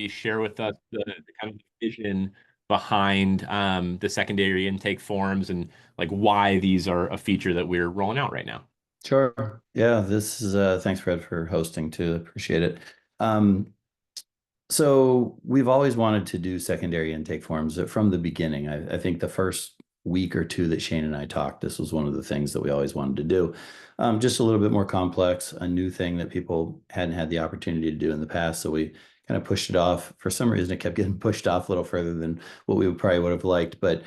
share with us the kind of vision behind the secondary intake forms and like why these are a feature that we're rolling out right now. Sure. Yeah, this is thanks Fred for hosting too. Appreciate it. Um, so we've always wanted to do secondary intake forms from the beginning. I think the first week or two that Shane and I talked, this was one of the things that we always wanted to do. Just a little bit more complex, a new thing that people hadn't had the opportunity to do in the past. So we kind of pushed it off. For some reason, it kept getting pushed off a little further than what we probably would have liked. But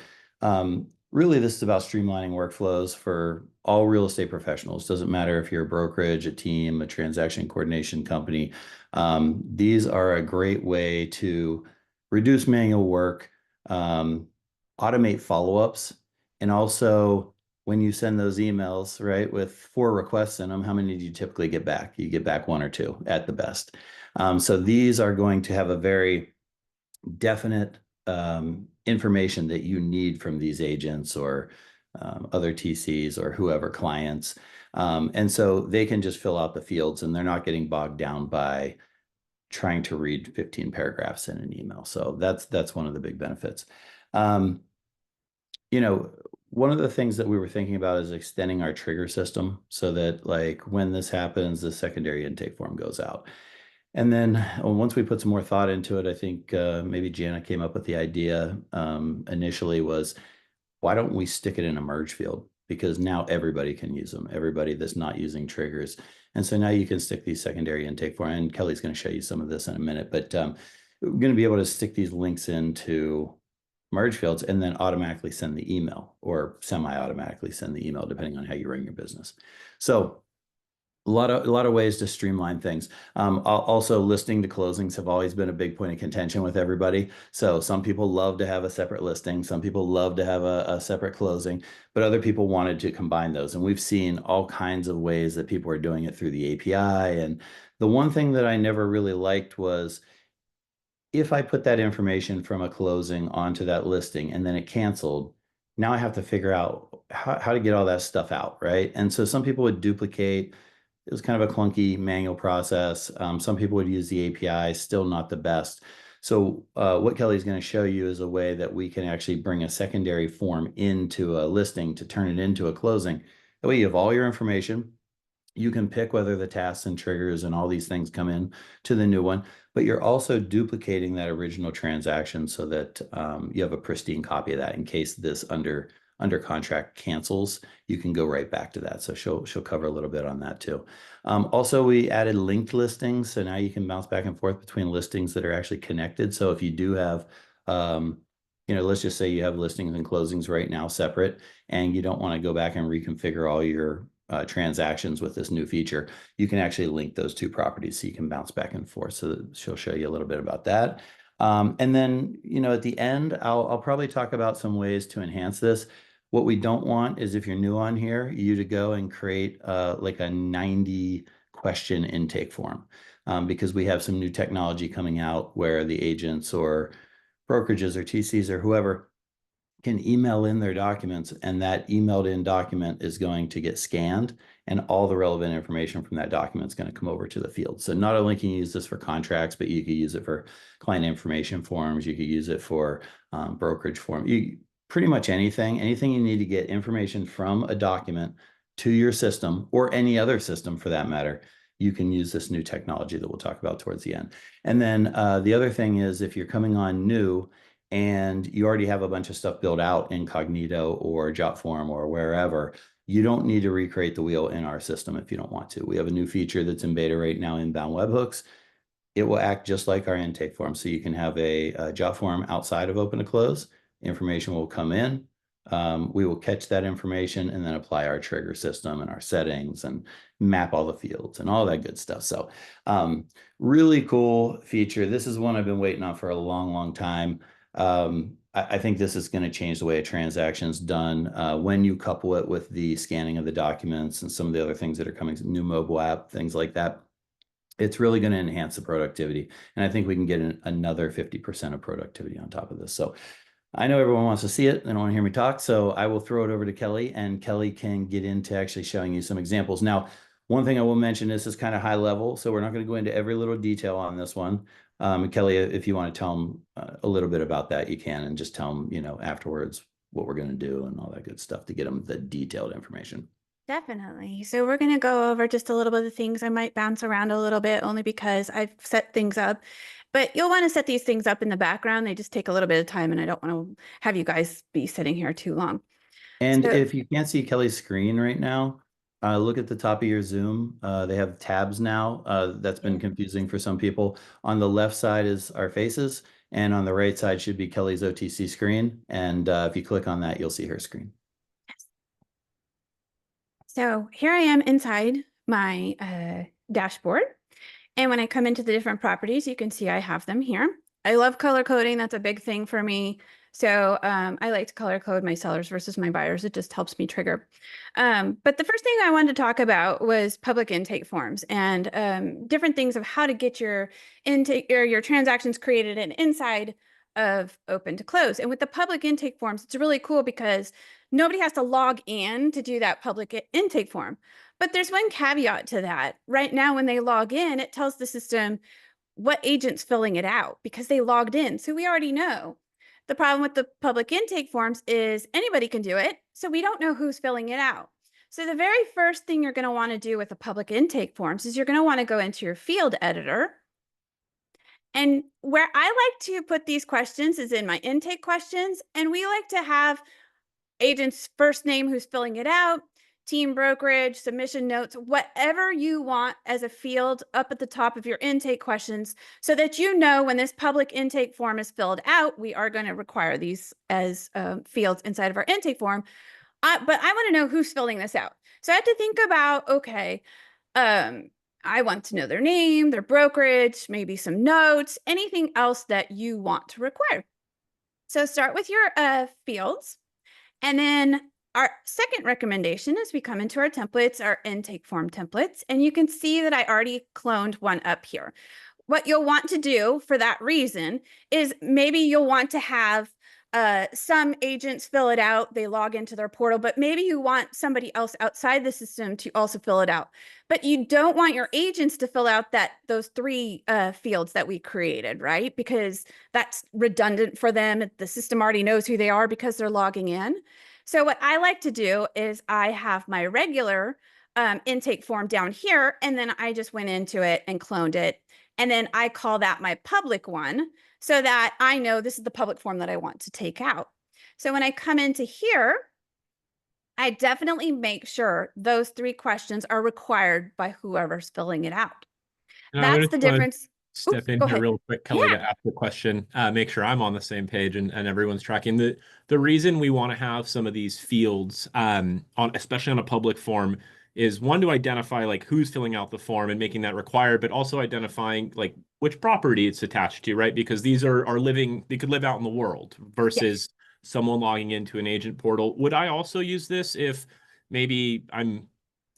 really, this is about streamlining workflows for all real estate professionals. Doesn't matter if you're a brokerage, a team, a transaction coordination company. These are a great way to reduce manual work, um, automate follow-ups, and also when you send those emails, right, with 4 requests in them, how many do you typically get back? You get back 1 or 2 at the best. So these are going to have a very definite information that you need from these agents or other TCs or whoever clients. And so they can just fill out the fields and they're not getting bogged down by trying to read 15 paragraphs in an email. So that's one of the big benefits. Um, you know, one of the things that we were thinking about is extending our trigger system so that like when this happens, the secondary intake form goes out. And then once we put some more thought into it, I think maybe Jana came up with the idea initially was why don't we stick it in a merge field? Because now everybody can use them, everybody that's not using triggers. And so now you can stick these secondary intake for, and Kelly's going to show you some of this in a minute, but we're going to be able to stick these links into merge fields and then automatically send the email or semi-automatically send the email, depending on how you run your business. So a lot of ways to streamline things. Also, listing to closings have always been a big point of contention with everybody. So some people love to have a separate listing, some people love to have a separate closing, but other people wanted to combine those. And we've seen all kinds of ways that people are doing it through the API. And the one thing that I never really liked was if I put that information from a closing onto that listing and then it canceled, now I have to figure out how to get all that stuff out, right? And so some people would duplicate. It was kind of a clunky manual process. Some people would use the API, still not the best. So what Kelly's going to show you is a way that we can actually bring a secondary form into a listing to turn it into a closing. That way you have all your information. You can pick whether the tasks and triggers and all these things come in to the new one, but you're also duplicating that original transaction so that you have a pristine copy of that in case this under contract cancels. You can go right back to that. So she'll cover a little bit on that too. Also, we added linked listings, so now you can bounce back and forth between listings that are actually connected. So if you do have let's just say you have listings and closings right now separate, and you don't want to go back and reconfigure all your transactions with this new feature, you can actually link those two properties so you can bounce back and forth. So she'll show you a little bit about that. And then, at the end, I'll probably talk about some ways to enhance this. What we don't want is if you're new on here, you to go and create like a 90 question intake form because we have some new technology coming out where the agents or brokerages or TCs or whoever can email in their documents, and that emailed in document is going to get scanned and all the relevant information from that document is going to come over to the field. So not only can you use this for contracts, but you could use it for client information forms. You could use it for brokerage form. Pretty much anything you need to get information from a document to your system or any other system for that matter, you can use this new technology that we'll talk about towards the end. And then the other thing is if you're coming on new, and you already have a bunch of stuff built out in Cognito or Jotform or wherever, you don't need to recreate the wheel in our system if you don't want to. We have a new feature that's in beta right now, inbound webhooks. It will act just like our intake form. So you can have a Jotform outside of open to close. Information will come in. We will catch that information and then apply our trigger system and our settings and map all the fields and all that good stuff. So really cool feature. This is one I've been waiting on for a long, long time. I think this is going to change the way a transaction is done when you couple it with the scanning of the documents and some of the other things that are coming, new mobile app, things like that. It's really going to enhance the productivity. And I think we can get another 50% of productivity on top of this. So I know everyone wants to see it. They don't want to hear me talk. So I will throw it over to Kelly, and Kelly can get into actually showing you some examples. Now, One thing I will mention, this is kind of high level, so we're not going to go into every little detail on this one. Kelly, if you want to tell them a little bit about that, you can, and just tell them, afterwards what we're going to do and all that good stuff to get them the detailed information. Definitely. So we're going to go over just a little bit of things. I might bounce around a little bit only because I've set things up, but you'll want to set these things up in the background. They just take a little bit of time and I don't want to have you guys be sitting here too long. And So, if you can't see Kelly's screen right now, look at the top of your Zoom. They have tabs now. That's been confusing for some people. On the left side is our faces, and on the right side should be Kelly's OTC screen. And if you click on that, you'll see her screen. so here I am inside my dashboard. And when I come into the different properties, you can see I have them here. I love color coding. That's a big thing for me. So I like to color code my sellers versus my buyers. It just helps me trigger. But the first thing I wanted to talk about was public intake forms and different things of how to get your intake or your transactions created and inside of open to close. And with the public intake forms, it's really cool because nobody has to log in to do that public intake form. But there's one caveat to that. Right now, when they log in, it tells the system what agent's filling it out because they logged in. So we already know. The problem with the public intake forms is anybody can do it. So we don't know who's filling it out. So the very first thing you're going to want to do with the public intake forms is you're going to want to go into your field editor. And where I like to put these questions is in my intake questions. And we like to have agent's first name who's filling it out, team brokerage, submission notes, whatever you want as a field up at the top of your intake questions so that you know when this public intake form is filled out, we are going to require these as fields inside of our intake form. But I want to know who's filling this out. So I have to think about, okay, I want to know their name, their brokerage, maybe some notes, anything else that you want to require. So start with your fields. And then our second recommendation is we come into our templates, our intake form templates, and you can see that I already cloned one up here. What you'll want to do for that reason is maybe you'll want to have some agents fill it out, they log into their portal, but maybe you want somebody else outside the system to also fill it out. But you don't want your agents to fill out those three fields that we created, right? Because that's redundant for them. The system already knows who they are because they're logging in. So what I like to do is I have my regular intake form down here, and then I just went into it and cloned it. And then I call that my public one so that I know this is the public form that I want to take out. So when I come into here, I definitely make sure those three questions are required by whoever's filling it out. And That's the difference. Step in here real quick, Kelly, to ask the question, make sure I'm on the same page and everyone's tracking. The reason we want to have some of these fields especially on a public form is one, to identify like who's filling out the form and making that required, but also identifying like which property it's attached to, right? Because these are living, they could live out in the world versus someone logging into an agent portal. Would I also use this if maybe I'm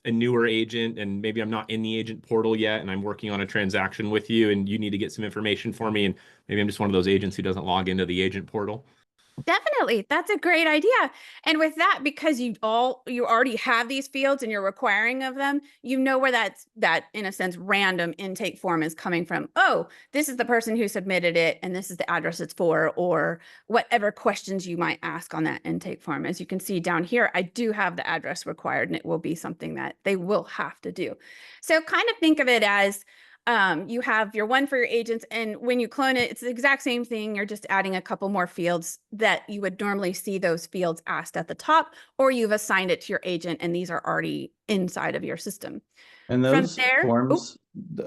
a newer agent and maybe I'm not in the agent portal yet and I'm working on a transaction with you and you need to get some information for me and maybe I'm just one of those agents who doesn't log into the agent portal? Definitely. That's a great idea. And with that, because you already have these fields and you're requiring of them, you know where that in a sense random intake form is coming from. Oh, this is the person who submitted it and this is the address it's for, or whatever questions you might ask on that intake form. As you can see down here, I do have the address required and it will be something that they will have to do. So kind of think of it as you have your one for your agents, and when you clone it, it's the exact same thing. You're just adding a couple more fields that you would normally see those fields asked at the top, or you've assigned it to your agent and these are already inside of your system. And those forms,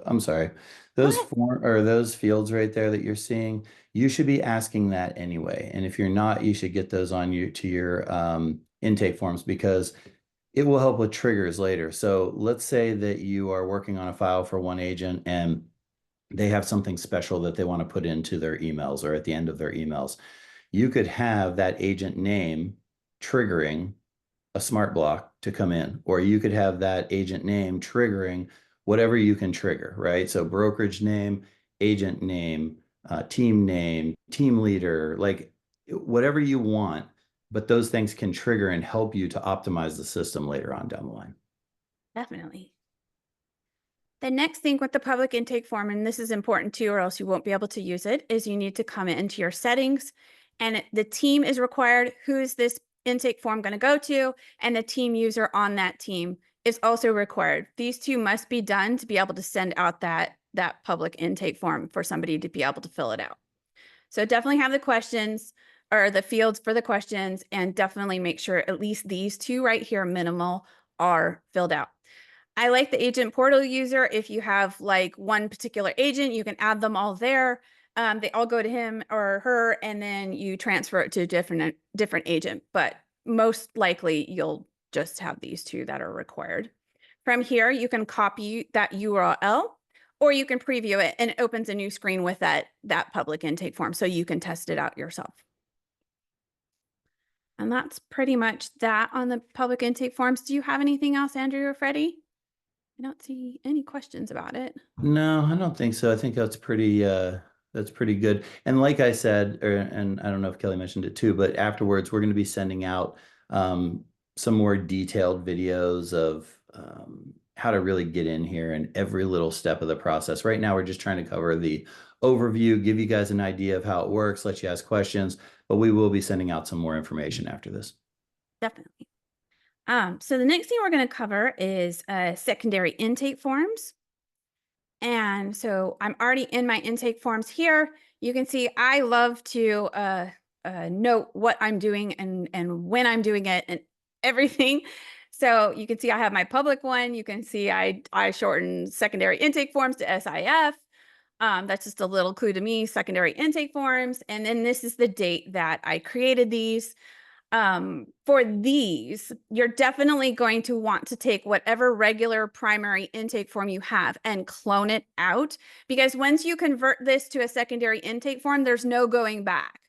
I'm sorry, those fields right there that you're seeing, you should be asking that anyway. And if you're not, you should get those on your intake forms because it will help with triggers later. So let's say that you are working on a file for one agent and they have something special that they want to put into their emails or at the end of their emails. You could have that agent name triggering a smart block to come in, or you could have that agent name triggering whatever you can trigger, right? So brokerage name, agent name, team leader, like whatever you want. But those things can trigger and help you to optimize the system later on down the line. Definitely. The next thing with the public intake form, and this is important too, or else you won't be able to use it, is you need to come into your settings, and the team is required. Who is this intake form going to go to? And the team user on that team is also required. These two must be done to be able to send out that public intake form for somebody to be able to fill it out. So definitely have the questions or the fields for the questions, and definitely make sure at least these two right here, minimal, are filled out. I like the agent portal user. If you have like one particular agent, you can add them all there. They all go to him or her, and then you transfer it to a different agent. But most likely you'll just have these two that are required. From here, you can copy that URL, or you can preview it and it opens a new screen with that public intake form, so you can test it out yourself. And that's pretty much that on the public intake forms. Do you have anything else, Andrew or Freddie? I don't see any questions about it. No, I don't think so. I think that's pretty good. And like I said, and I don't know if Kelly mentioned it too, but afterwards we're going to be sending out some more detailed videos of how to really get in here and every little step of the process. Right now, we're just trying to cover the overview, give you guys an idea of how it works, let you ask questions, but we will be sending out some more information after this. Definitely. So the next thing we're going to cover is secondary intake forms. And so I'm already in my intake forms here. You can see I love to note what I'm doing and when I'm doing it and everything. So you can see I have my public one. You can see I shorten secondary intake forms to SIF. That's just a little clue to me, secondary intake forms. And then this is the date that I created these. For these, you're definitely going to want to take whatever regular primary intake form you have and clone it out, because once you convert this to a secondary intake form, there's no going back.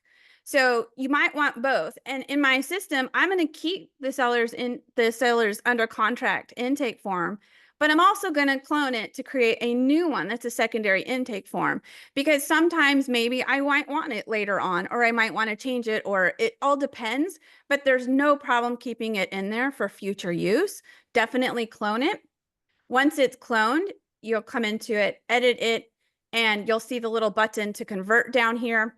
So you might want both. And in my system, I'm going to keep the seller's under contract intake form, but I'm also going to clone it to create a new one that's a secondary intake form, because sometimes maybe I might want it later on, or I might want to change it, or it all depends, but there's no problem keeping it in there for future use. Definitely clone it. Once it's cloned, you'll come into it, edit it, and you'll see the little button to convert down here.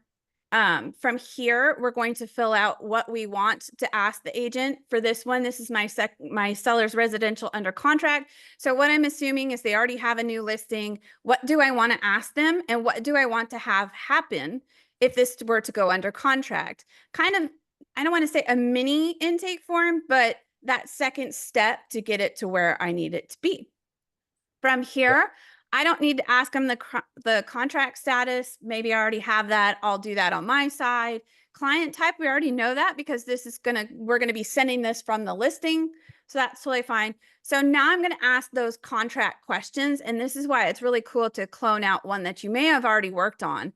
From here, we're going to fill out what we want to ask the agent. For this one, this is my seller's residential under contract. So what I'm assuming is they already have a new listing. What do I want to ask them? And what do I want to have happen if this were to go under contract? Kind of, I don't want to say a mini intake form, but that second step to get it to where I need it to be. From here, I don't need to ask them the contract status. Maybe I already have that. I'll do that on my side. Client type, we already know that because we're going to be sending this from the listing. So that's totally fine. So now I'm going to ask those contract questions. And this is why it's really cool to clone out one that you may have already worked on.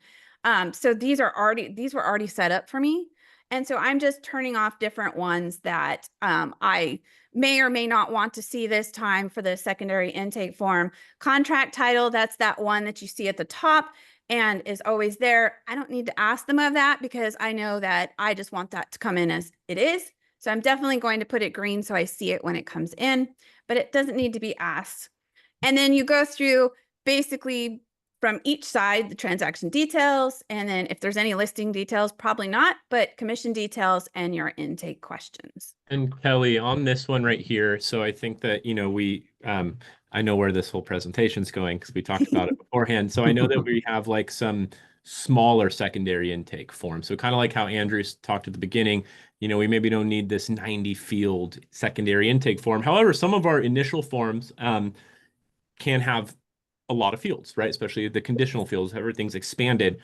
So these were already set up for me. And so I'm just turning off different ones that I may or may not want to see this time for the secondary intake form. Contract title, that's that one that you see at the top and is always there. I don't need to ask them of that because I know that I just want that to come in as it is. So I'm definitely going to put it green so I see it when it comes in, but it doesn't need to be asked. And then you go through basically from each side, the transaction details, and then if there's any listing details, probably not, but commission details and your intake questions. And Kelly, on this one right here, so I think that, I know where this whole presentation's going because we talked about it beforehand. So I know that we have like some smaller secondary intake forms. So kind of like how Andrews talked at the beginning, we maybe don't need this 90 field secondary intake form. However, some of our initial forms can have a lot of fields, right? Especially the conditional fields, everything's expanded.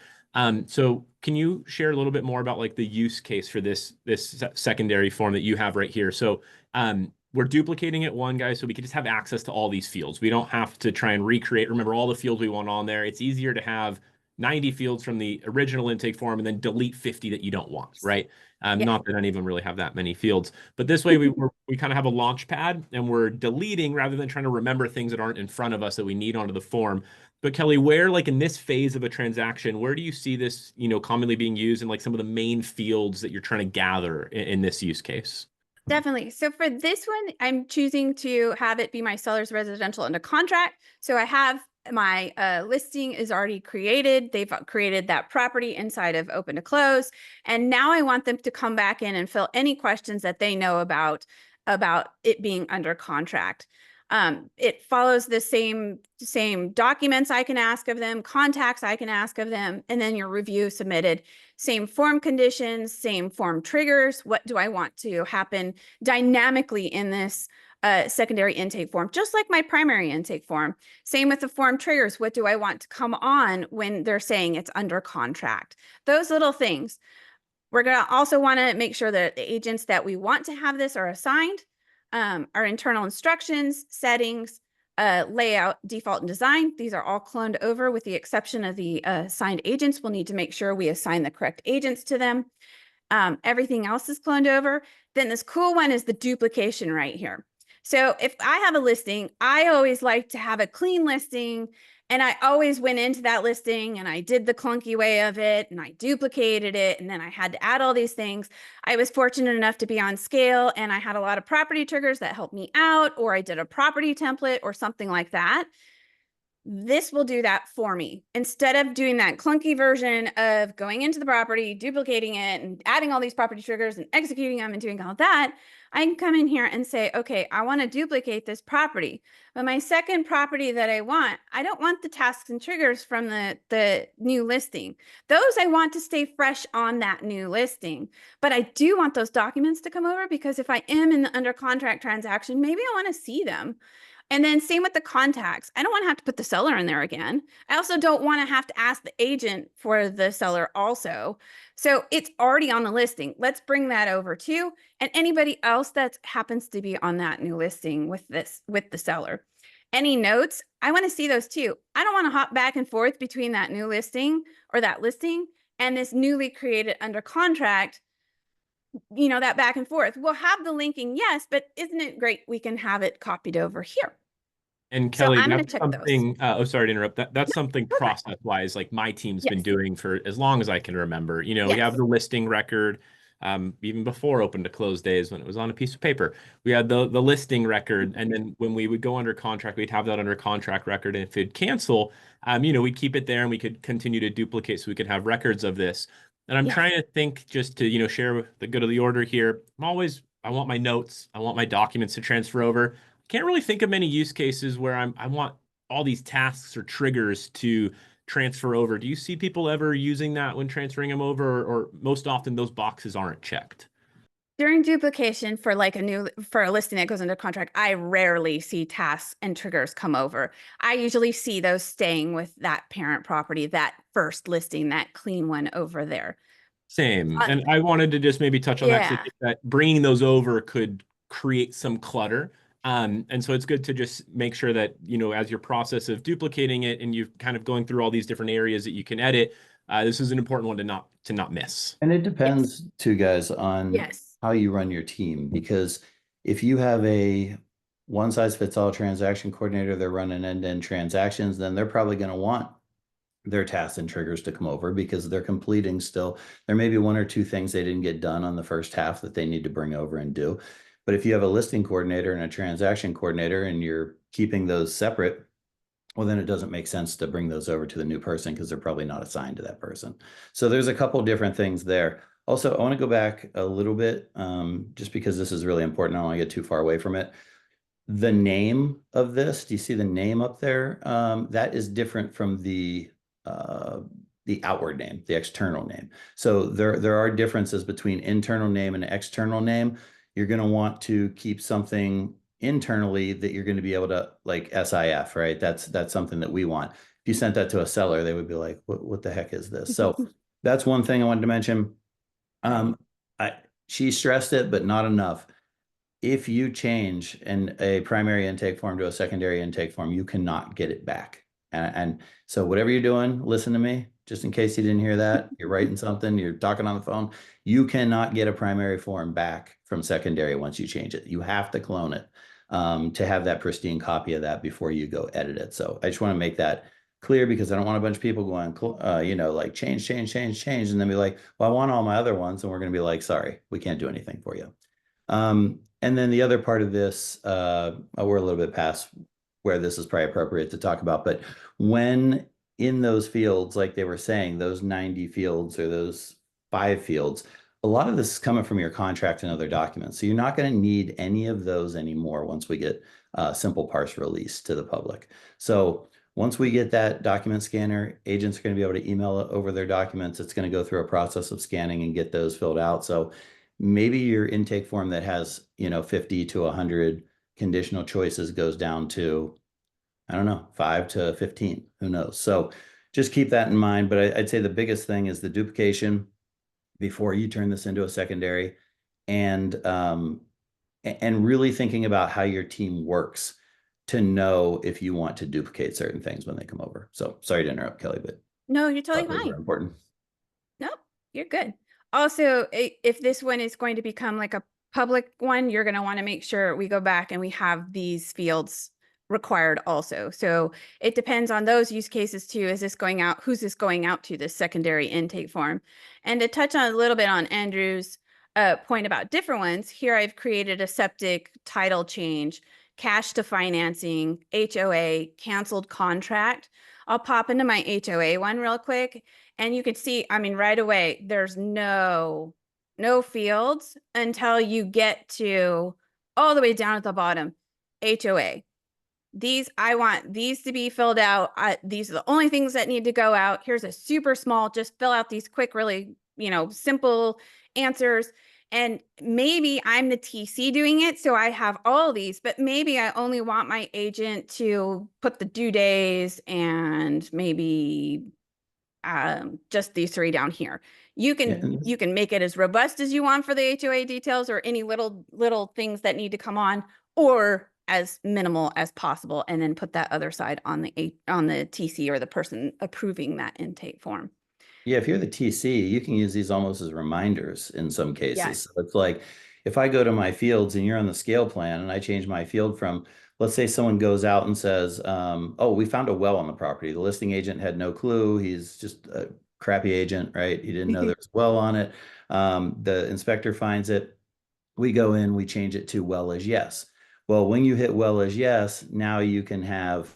So can you share a little bit more about like the use case for this secondary form that you have right here? So we're duplicating it guys, so we can just have access to all these fields. We don't have to try and remember all the fields we want on there. It's easier to have 90 fields from the original intake form and then delete 50 that you don't want, right? Not that any of them really have that many fields, but this way we kind of have a launch pad and we're deleting rather than trying to remember things that aren't in front of us that we need onto the form. But Kelly, where like in this phase of a transaction, where do you see this, commonly being used in like some of the main fields that you're trying to gather in this use case? Definitely. So for this one, I'm choosing to have it be my seller's residential under contract. So I have my listing is already created. They've created that property inside of open to close. And now I want them to come back in and fill any questions that they know about it being under contract. It follows the same documents I can ask of them, contacts I can ask of them, and then your review submitted. Same form conditions, same form triggers. What do I want to happen dynamically in this secondary intake form, just like my primary intake form? Same with the form triggers. What do I want to come on when they're saying it's under contract? Those little things. We're going to also want to make sure that the agents that we want to have this are assigned. Our internal instructions, settings, layout, default, and design. These are all cloned over with the exception of the assigned agents. We'll need to make sure we assign the correct agents to them. Everything else is cloned over. Then this cool one is the duplication right here. So if I have a listing, I always like to have a clean listing. And I always went into that listing and I did the clunky way of it and I duplicated it. And then I had to add all these things. I was fortunate enough to be on scale and I had a lot of property triggers that helped me out, or I did a property template or something like that. This will do that for me. Instead of doing that clunky version of going into the property, duplicating it and adding all these property triggers and executing them and doing all that, I can come in here and say, okay, I want to duplicate this property. But my second property that I don't want the tasks and triggers from the new listing. Those I want to stay fresh on that new listing. But I do want those documents to come over because if I am in the under contract transaction, maybe I want to see them. And then same with the contacts. I don't want to have to put the seller in there again. I also don't want to have to ask the agent for the seller also. So it's already on the listing. Let's bring that over too. And anybody else that happens to be on that new listing with the seller. Any notes, I want to see those too. I don't want to hop back and forth between that new listing or that listing and this newly created under contract, that back and forth. We'll have the linking, yes, but isn't it great we can have it copied over here? And So Kelly, I'm gonna that's check something, those. sorry to interrupt. That's something Go ahead. process-wise, like my team's been Yes. doing for as long as I can remember. We have Yes. the listing record, even before open to close days when it was on a piece of paper. We had the listing record, and then when we would go under contract, we'd have that under contract record. And if it'd cancel, we'd keep it there and we could continue to duplicate so we could have records of this. And I'm Yes. trying to think just to, share the good of the order here. I want my notes, I want my documents to transfer over. Can't really think of many use cases where I want all these tasks or triggers to transfer over. Do you see people ever using that when transferring them over, or most often those boxes aren't checked? During duplication for a listing that goes under contract, I rarely see tasks and triggers come over. I usually see those staying with that parent property, that first listing, that clean one over there. Same. And I wanted to just maybe touch on that, 'cause I Yeah. think that bringing those over could create some clutter. And so it's good to just make sure that, as your process of duplicating it and you're kind of going through all these different areas that you can edit, this is an important one to not miss. And it depends too, guys, on Yes. how you run your team, because if you have a one size fits all transaction coordinator, they're running end-to-end transactions, then they're probably going to want their tasks and triggers to come over because they're completing still. There may be one or two things they didn't get done on the first half that they need to bring over and do. But if you have a listing coordinator and a transaction coordinator and you're keeping those separate, well, then it doesn't make sense to bring those over to the new person because they're probably not assigned to that person. So there's a couple different things there. Also, I want to go back a little bit, just because this is really important. I don't want to get too far away from it. The name of this, do you see the name up there? That is different from the outward name, the external name. So there are differences between internal name and external name. You're going to want to keep something internally that you're going to be able to, like SIF, right? That's something that we want. If you sent that to a seller, they would be like, what the heck is this? So that's one thing I wanted to mention. She stressed it, but not enough. If you change a primary intake form to a secondary intake form, you cannot get it back. And so whatever you're doing, listen to me, just in case you didn't hear that. You're writing something, you're talking on the phone. You cannot get a primary form back from secondary once you change it. You have to clone it to have that pristine copy of that before you go edit it. So I just want to make that clear because I don't want a bunch of people going, like change, and then be like, well, I want all my other ones. And we're going to be like, sorry, we can't do anything for you. And then the other part of this, we're a little bit past where this is probably appropriate to talk about, but when in those fields, like they were saying, those 90 fields or those 5 fields, a lot of this is coming from your contract and other documents. So you're not going to need any of those anymore once we get simple parse released to the public. So once we get that document scanner, agents are going to be able to email over their documents. It's going to go through a process of scanning and get those filled out. So maybe your intake form that has, 50 to 100 conditional choices goes down to, I don't know, 5 to 15, who knows? So just keep that in mind. But I'd say the biggest thing is the duplication before you turn this into a secondary, and really thinking about how your team works to know if you want to duplicate certain things when they come over. So sorry to interrupt, Kelly, but No, you're totally those are fine. important. No, you're good. Also, if this one is going to become like a public one, you're going to want to make sure we go back and we have these fields required also. So it depends on those use cases too. Is this going out? Who's this going out to, this secondary intake form? And to touch on a little bit on Andrew's point about different ones, here I've created a septic title change, cash to financing, HOA, canceled contract. I'll pop into my HOA one real quick. And you can see, I mean, right away, there's no fields until you get to all the way down at the bottom, HOA. I want these to be filled out. These are the only things that need to go out. Here's a super small, just fill out these quick, really, simple answers. And maybe I'm the TC doing it, so I have all these, but maybe I only want my agent to put the due days and maybe just these 3 down here. You can make it as robust as you want for the HOA details or any little things that need to come on, or as minimal as possible, and then put that other side on the TC or the person approving that intake form. Yeah, if you're the TC, you can use these almost as reminders in some cases. Yes. So it's like if I go to my fields and you're on the scale plan and I change my field from, let's say someone goes out and says, oh, we found a well on the property. The listing agent had no clue. He's just a crappy agent, right? He didn't know there was a well on it. The inspector finds it. We go in, we change it to well as yes. Well, when you hit well as yes, now you can have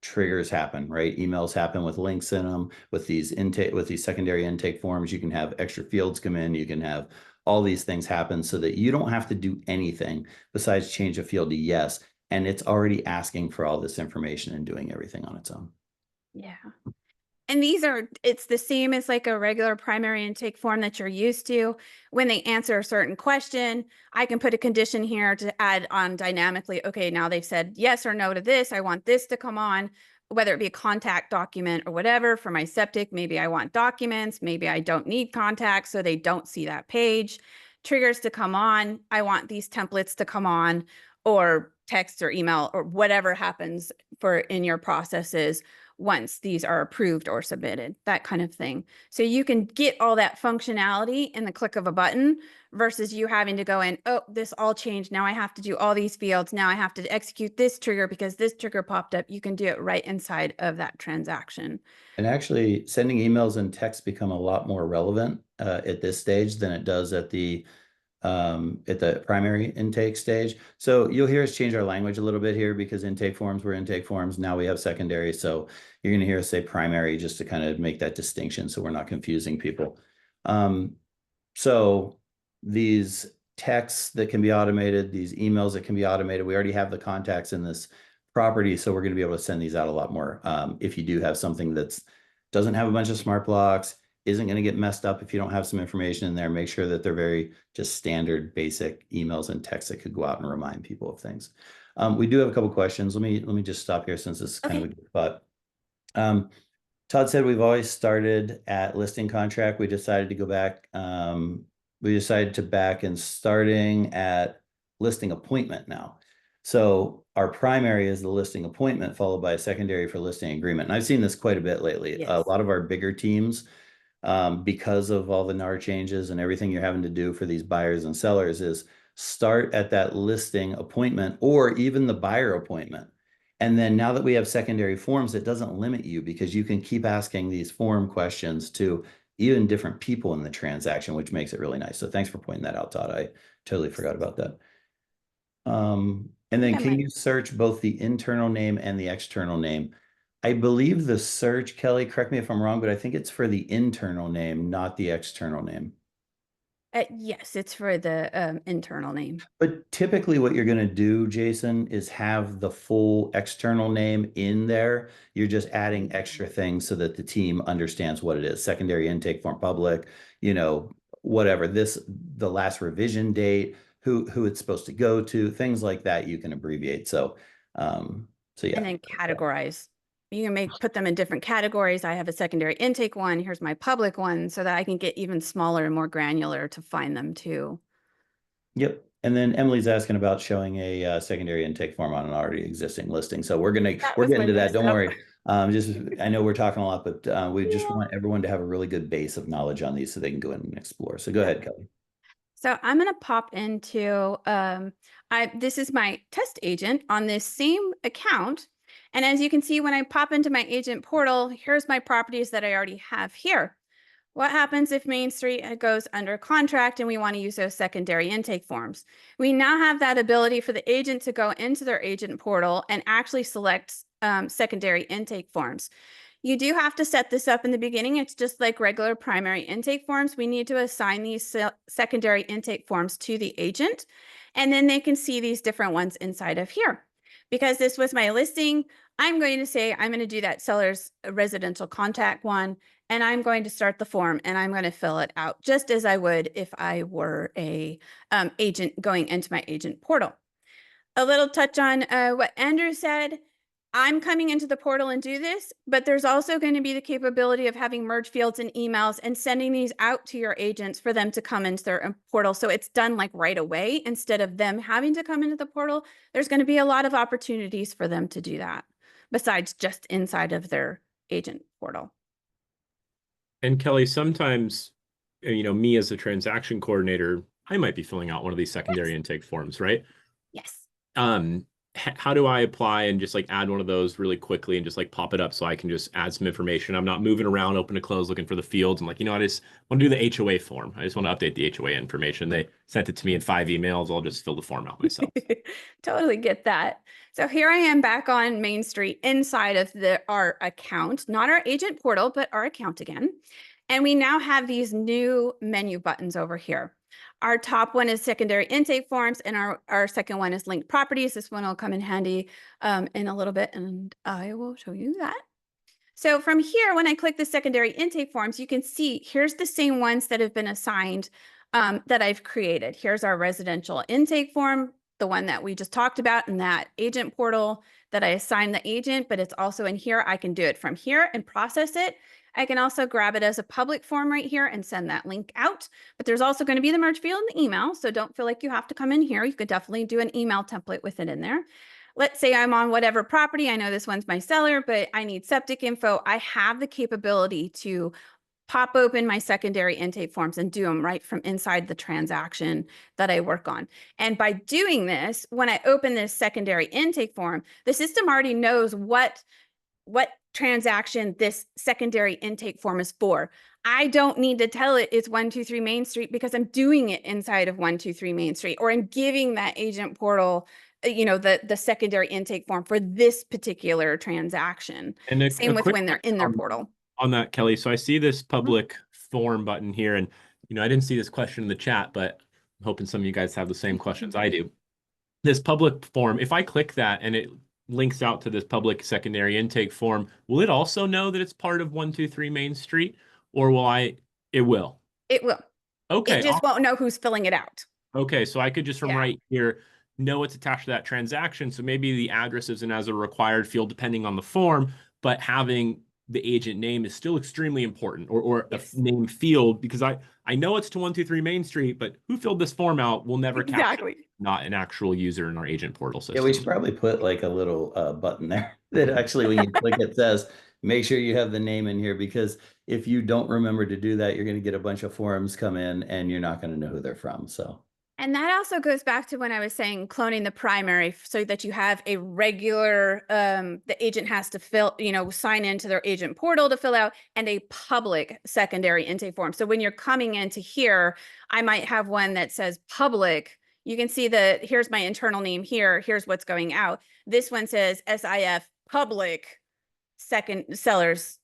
triggers happen, right? Emails happen with links in them, with these secondary intake forms. You can have extra fields come in. You can have all these things happen so that you don't have to do anything besides change a field to yes. And it's already asking for all this information and doing everything on its own. Yeah. And it's the same as like a regular primary intake form that you're used to. When they answer a certain question, I can put a condition here to add on dynamically. Okay, now they've said yes or no to this. I want this to come on, whether it be a contact document or whatever. For my septic, maybe I want documents. Maybe I don't need contacts, so they don't see that page. Triggers to come on. I want these templates to come on, or text or email or whatever happens in your processes once these are approved or submitted, that kind of thing. So you can get all that functionality in the click of a button versus you having to go in, oh, this all changed. Now I have to do all these fields. Now I have to execute this trigger because this trigger popped up. You can do it right inside of that transaction. And actually sending emails and texts become a lot more relevant at this stage than it does at the primary intake stage. So you'll hear us change our language a little bit here because intake forms were intake forms. Now we have secondary. So you're going to hear us say primary just to kind of make that distinction so we're not confusing people. So these texts that can be automated, these emails that can be automated, we already have the contacts in this property. So we're going to be able to send these out a lot more. If you do have something that doesn't have a bunch of smart blocks, isn't going to get messed up if you don't have some information in there, make sure that they're very just standard basic emails and texts that could go out and remind people of things. We do have a couple questions. Let me just stop here since this is kind of a good spot. Todd said we've always started at listing contract. We decided to go back. We decided to back and starting at listing appointment now. So our primary is the listing appointment followed by a secondary for listing agreement. And I've seen this quite a bit lately. Yes. A lot of our bigger teams, because of all the NAR changes and everything you're having to do for these buyers and sellers, is start at that listing appointment or even the buyer appointment. And then now that we have secondary forms, it doesn't limit you because you can keep asking these form questions to even different people in the transaction, which makes it really nice. So thanks for pointing that out, Todd. I totally forgot about that. And then I can might- you search both the internal name and the external name? I believe the search, Kelly, correct me if I'm wrong, but I think it's for the internal name, not the external name. Yes, it's for the internal name. But typically what you're going to do, Jason, is have the full external name in there. You're just adding extra things so that the team understands what it is. Secondary intake form, public, you know, whatever the last revision date, who it's supposed to go to, things like that you can abbreviate. So yeah. And then categorize. You can put them in different categories. I have a secondary intake one. Here's my public one, so that I can get even smaller and more granular to find them too. Yep. And then Emily's asking about showing a secondary intake form on an already existing listing. So we're getting to that. Don't worry. I know we're talking a lot, but we just want everyone to have a really good base of knowledge on these so they can go in and explore. So go ahead, Kelly. So I'm going to pop into, this is my test agent on this same account. And as you can see, when I pop into my agent portal, here's my properties that I already have here. What happens if Main Street goes under contract and we want to use those secondary intake forms? We now have that ability for the agent to go into their agent portal and actually select secondary intake forms. You do have to set this up in the beginning. It's just like regular primary intake forms. We need to assign these secondary intake forms to the agent, and then they can see these different ones inside of here. Because this was my listing, I'm going to say I'm going to do that seller's residential contact one, and I'm going to start the form and I'm going to fill it out just as I would if I were a agent going into my agent portal. A little touch on what Andrew said. I'm coming into the portal and do this, but there's also going to be the capability of having merge fields and emails and sending these out to your agents for them to come into their portal. So it's done like right away instead of them having to come into the portal. There's going to be a lot of opportunities for them to do that besides just inside of their agent portal. And Kelly, sometimes, you know, me as a transaction coordinator, I might be filling out one of these secondary intake forms, right? Yes. How do I apply and just like add one of those really quickly and just like pop it up so I can just add some information? I'm not moving around, open to close, looking for the fields. I'm like, you know, I just want to do the HOA form. I just want to update the HOA information. They sent it to me in 5 emails. I'll just fill the form out myself. Totally get that. So here I am back on Main Street inside of our account, not our agent portal, but our account again. And we now have these new menu buttons over here. Our top one is secondary intake forms, and our second one is linked properties. This one will come in handy in a little bit, and I will show you that. So from here, when I click the secondary intake forms, you can see here's the same ones that have been assigned that I've created. Here's our residential intake form, the one that we just talked about in that agent portal that I assigned the agent, but it's also in here. I can do it from here and process it. I can also grab it as a public form right here and send that link out. But there's also going to be the merge field in the email. So don't feel like you have to come in here. You could definitely do an email template with it in there. Let's say I'm on whatever property. I know this one's my seller, but I need septic info. I have the capability to pop open my secondary intake forms and do them right from inside the transaction that I work on. And by doing this, when I open this secondary intake form, the system already knows what transaction this secondary intake form is for. I don't need to tell it it's 123 Main Street because I'm doing it inside of 123 Main Street, or I'm giving that agent portal, you know, the secondary intake form for this particular transaction. And same with when they're in their portal. On that, Kelly. So I see this public form button here, and you know, I didn't see this question in the chat, but I'm hoping some of you guys have the same questions I do. This public form, if I click that and it links out to this public secondary intake form, will it also know that it's part of 123 Main Street, or will it will? It will. Okay. It just won't know who's filling it out. Okay, so I could just from right here know it's attached to that transaction. So maybe the address isn't as a required field depending on the form, but having the agent name is still extremely important, or Yes. a name field, because I know it's to 123 Main Street, but who filled this form out will never capture, not an actual user in our agent portal system. Yeah, we should probably put like a little button there that actually when you click it says, make sure you have the name in here, because if you don't remember to do that, you're going to get a bunch of forms come in and you're not going to know who they're from. So. And that also goes back to when I was saying cloning the primary so that you have a regular, the agent has to fill, you know, sign into their agent portal to fill out, and a public secondary intake form. So when you're coming into here, I might have one that says public, You can see here's my internal name here. Here's what's going out. This one says SIF public second seller's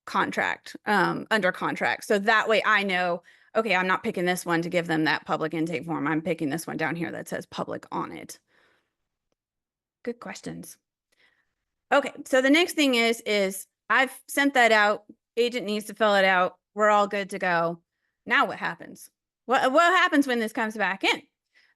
contract, under contract. So that way I know, okay, I'm not picking this one to give them that public intake form. I'm picking this one down here that says public on it. Good questions. Okay, so the next thing is I've sent that out. Agent needs to fill it out. We're all good to go. Now what happens? What happens when this comes back in?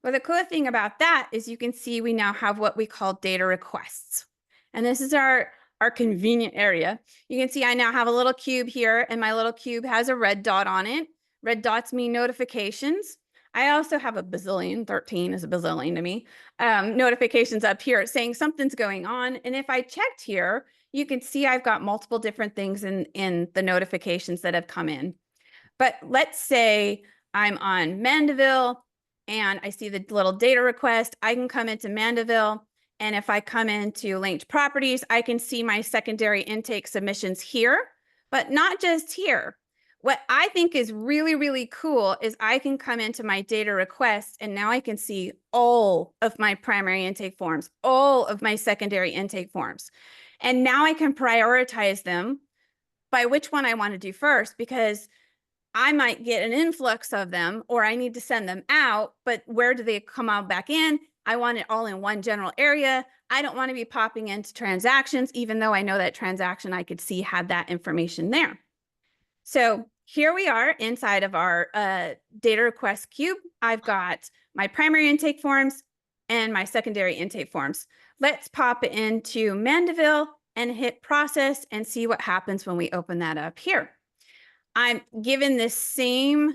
Well, the cool thing about that is you can see we now have what we call data requests. And this is our convenient area. You can see I now have a little cube here, and my little cube has a red dot on it. Red dots mean notifications. I also have a bazillion, 13 is a bazillion to me, notifications up here saying something's going on. And if I checked here, you can see I've got multiple different things in the notifications that have come in. But let's say I'm on Mandeville and I see the little data request. I can come into Mandeville, and if I come into linked properties, I can see my secondary intake submissions here, but not just here. What I think is really, really cool is I can come into my data requests, and now I can see all of my primary intake forms, all of my secondary intake forms. And now I can prioritize them by which one I want to do first, because I might get an influx of them, or I need to send them out, but where do they come out back in? I want it all in one general area. I don't want to be popping into transactions, even though I know that transaction I could see had that information there. So here we are inside of our data request cube. I've got my primary intake forms and my secondary intake forms. Let's pop into Mandeville and hit process and see what happens when we open that up here. I'm given this same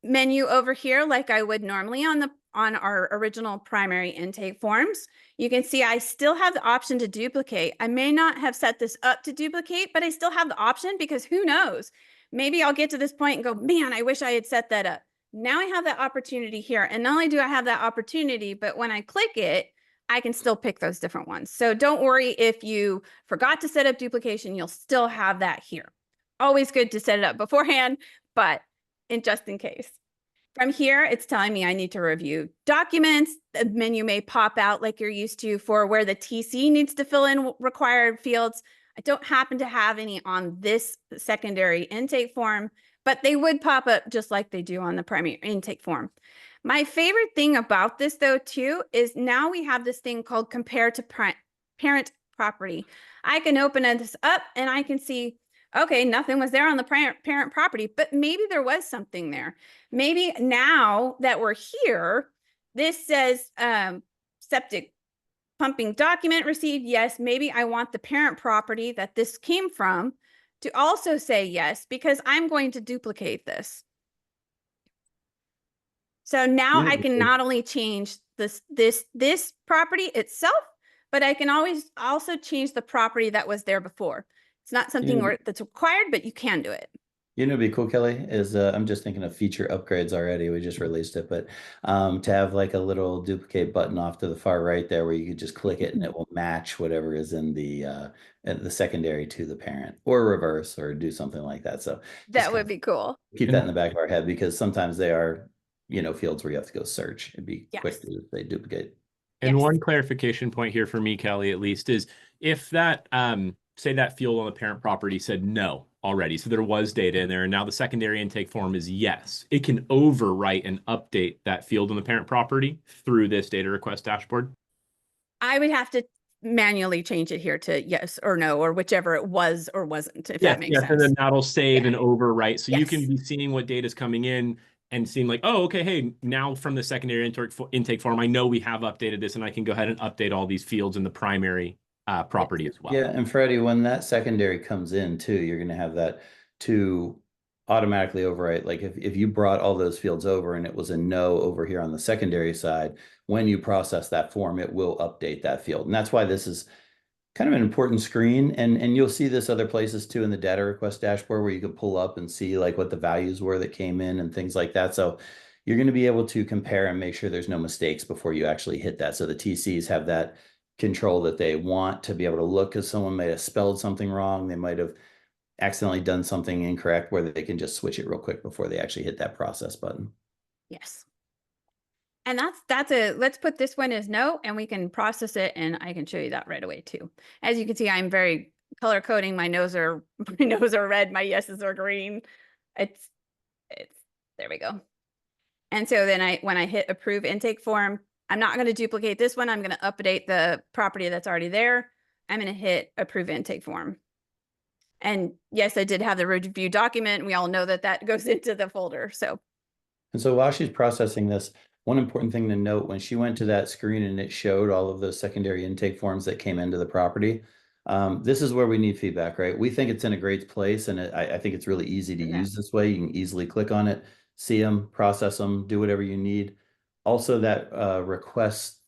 menu over here like I would normally on our original primary intake forms. You can see I still have the option to duplicate. I may not have set this up to duplicate, but I still have the option, because who knows? Maybe I'll get to this point and go, man, I wish I had set that up. Now I have that opportunity here. And not only do I have that opportunity, but when I click it, I can still pick those different ones. So don't worry if you forgot to set up duplication, you'll still have that here. Always good to set it up beforehand, but just in case. From here, it's telling me I need to review documents. The menu may pop out like you're used to for where the TC needs to fill in required fields. I don't happen to have any on this secondary intake form, but they would pop up just like they do on the primary intake form. My favorite thing about this, though, too, is now we have this thing called compare to parent property. I can open this up and I can see, okay, nothing was there on the parent property, but maybe there was something there. Maybe now that we're here, this says septic pumping document received, yes. Maybe I want the parent property that this came from to also say yes, because I'm going to duplicate this. So now I can not only change this property itself, but I can always also change the property that was there before. It's not something that's required, but you can do it. You know, what'd be cool, Kelly, is I'm just thinking of feature upgrades already. We just released it, but to have like a little duplicate button off to the far right there, where you could just click it and it will match whatever is in the secondary to the parent, or reverse, or do something like that. So that would be cool. Keep that in the back of our head, because sometimes they are, fields where you have to go search. It'd be quick to say duplicate. And one clarification point here for me, Kelly, at least, is if that say that field on the parent property said no already, so there was data in there, and now the secondary intake form is yes, it can overwrite and update that field on the parent property through this data request dashboard? I would have to manually change it here to yes or no, or whichever it was or wasn't, if that makes sense. And then that'll save and overwrite. So you can be seeing what data is coming in and seeing like, oh, okay, hey, now from the secondary intake form, I know we have updated this, and I can go ahead and update all these fields in the primary property as well. Yeah, and Freddie, when that secondary comes in too, you're going to have that to automatically overwrite. Like if you brought all those fields over and it was a no over here on the secondary side, when you process that form, it will update that field. And that's why this is kind of an important screen. And you'll see this other places too in the data request dashboard, where you can pull up and see like what the values were that came in and things like that. So you're going to be able to compare and make sure there's no mistakes before you actually hit that. So the TCs have that control that they want to be able to look, because someone might have spelled something wrong. They might have accidentally done something incorrect, where they can just switch it real quick before they actually hit that process button. Yes. And let's put this one as no, and we can process it, and I can show you that right away too. As you can see, I'm very color coding. My nose are red, my yeses are green. It's there we go. And so then when I hit approve intake form, I'm not going to duplicate this one. I'm going to update the property that's already there. I'm going to hit approve intake form. And yes, I did have the review document. We all know that that goes into the folder. So. And so while she's processing this, one important thing to note, when she went to that screen and it showed all of those secondary intake forms that came into the property, this is where we need feedback, right? We think it's in a great place, and I think it's really easy to use this way. You can easily click on it, see them, process them, do whatever you need. Also, that request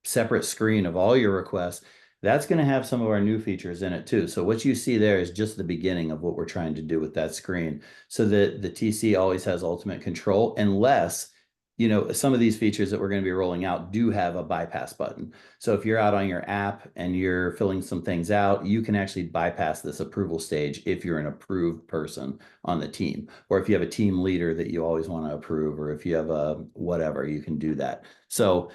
separate screen of all your requests, that's going to have some of our new features in it too. So what you see there is just the beginning of what we're trying to do with that screen, so that the TC always has ultimate control, unless, you know, some of these features that we're going to be rolling out do have a bypass button. So if you're out on your app and you're filling some things out, you can actually bypass this approval stage if you're an approved person on the team, or if you have a team leader that you always want to approve, or if you have a whatever, you can do that. So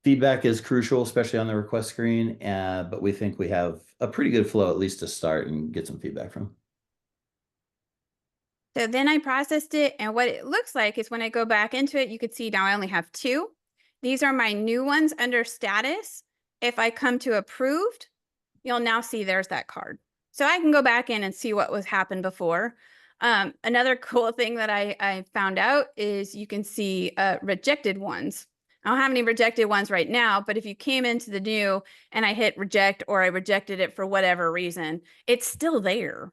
feedback is crucial, especially on the request screen, but we think we have a pretty good flow, at least to start and get some feedback from. So then I processed it, and what it looks like is when I go back into it, you could see now I only have 2. These are my new ones under status. If I come to approved, you'll now see there's that card. So I can go back in and see what was happened before. Another cool thing that I found out is you can see rejected ones. I don't have any rejected ones right now, but if you came into the new and I hit reject, or I rejected it for whatever reason, it's still there.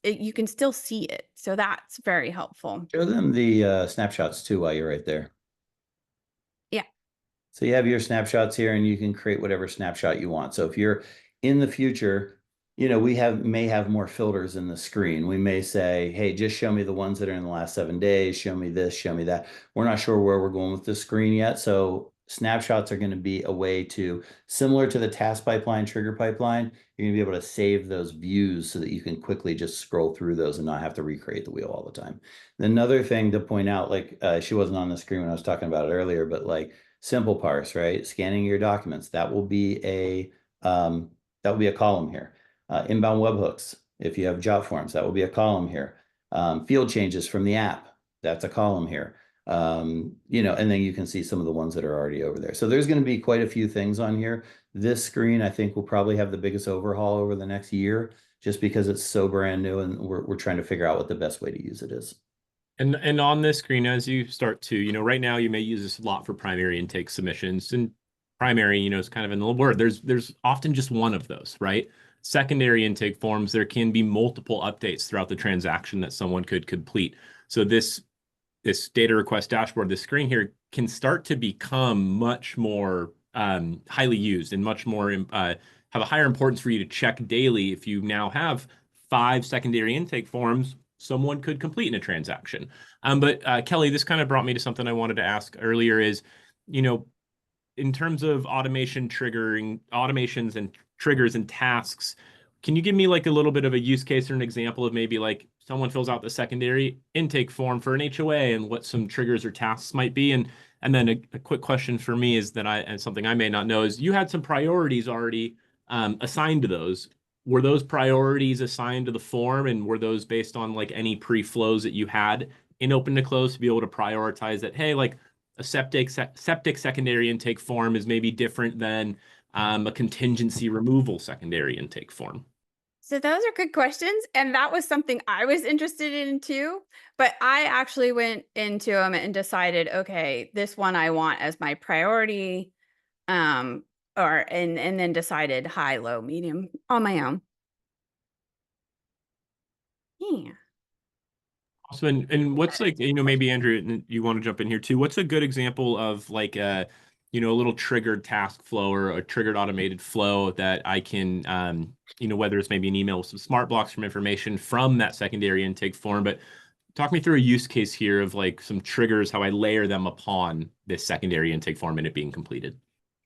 You can still see it. So that's very helpful. Show them the snapshots too while you're right there. Yeah. So you have your snapshots here, and you can create whatever snapshot you want. So if you're in the future, you know, we may have more filters in the screen. We may say, hey, just show me the ones that are in the last 7 days. Show me this, show me that. We're not sure where we're going with this screen yet. So snapshots are going to be a way to, similar to the task pipeline, trigger pipeline, you're going to be able to save those views so that you can quickly just scroll through those and not have to recreate the wheel all the time. Another thing to point out, like she wasn't on the screen when I was talking about it earlier, but like simple parse, right? Scanning your documents, that will be a column here. Inbound webhooks, if you have job forms, that will be a column here. Field changes from the app, that's a column here. You know, and then you can see some of the ones that are already over there. So there's going to be quite a few things on here. This screen, I think, will probably have the biggest overhaul over the next year, just because it's so brand new, and we're trying to figure out what the best way to use it is. And on this screen, as you start to, you know, right now you may use this a lot for primary intake submissions, and primary, you know, is kind of in the word. There's often just one of those, right? Secondary intake forms, there can be multiple updates throughout the transaction that someone could complete. So this data request dashboard, this screen here, can start to become much more highly used, and much more have a higher importance for you to check daily. If you now have 5 secondary intake forms someone could complete in a transaction. But Kelly, this kind of brought me to something I wanted to ask earlier is, you know, in terms of automations and triggers and tasks, can you give me like a little bit of a use case or an example of maybe like someone fills out the secondary intake form for an HOA and what some triggers or tasks might be? And then a quick question for me is that and something I may not know is, you had some priorities already assigned to those. Were those priorities assigned to the form, and were those based on like any pre-flows that you had in open to close to be able to prioritize that, hey, like a septic secondary intake form is maybe different than a contingency removal secondary intake form? So those are good questions. And that was something I was interested in too. But I actually went into them and decided, okay, this one I want as my priority. And then decided high, low, medium on my own. Yeah. Awesome. And what's like, you know, maybe Andrew, you want to jump in here too. What's a good example of like a, you know, a little triggered task flow or a triggered automated flow that I can, you know, whether it's maybe an email with some smart blocks from information from that secondary intake form, but talk me through a use case here of like some triggers, how I layer them upon this secondary intake form and it being completed.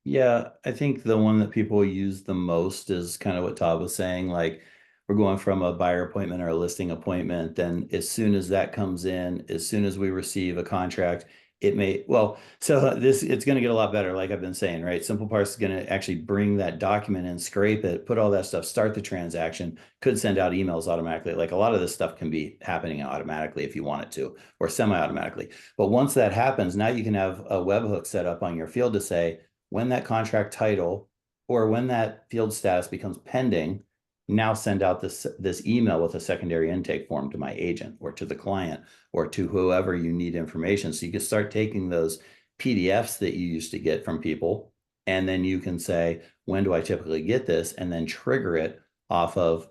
Yeah, I think the one that people use the most is kind of what Todd was saying. Like, we're going from a buyer appointment or a listing appointment. Then as soon as that comes in, as soon as we receive a contract, It may, well, so it's going to get a lot better, like I've been saying, right? Simple Parse is going to actually bring that document in, scrape it, put all that stuff, start the transaction, could send out emails automatically. Like a lot of this stuff can be happening automatically if you want it to, or semi-automatically. But once that happens, now you can have a webhook set up on your field to say, when that contract title or when that field status becomes pending, now send out this email with a secondary intake form to my agent or to the client or to whoever you need information. So you can start taking those PDFs that you used to get from people, and then you can say, when do I typically get this? And then trigger it off of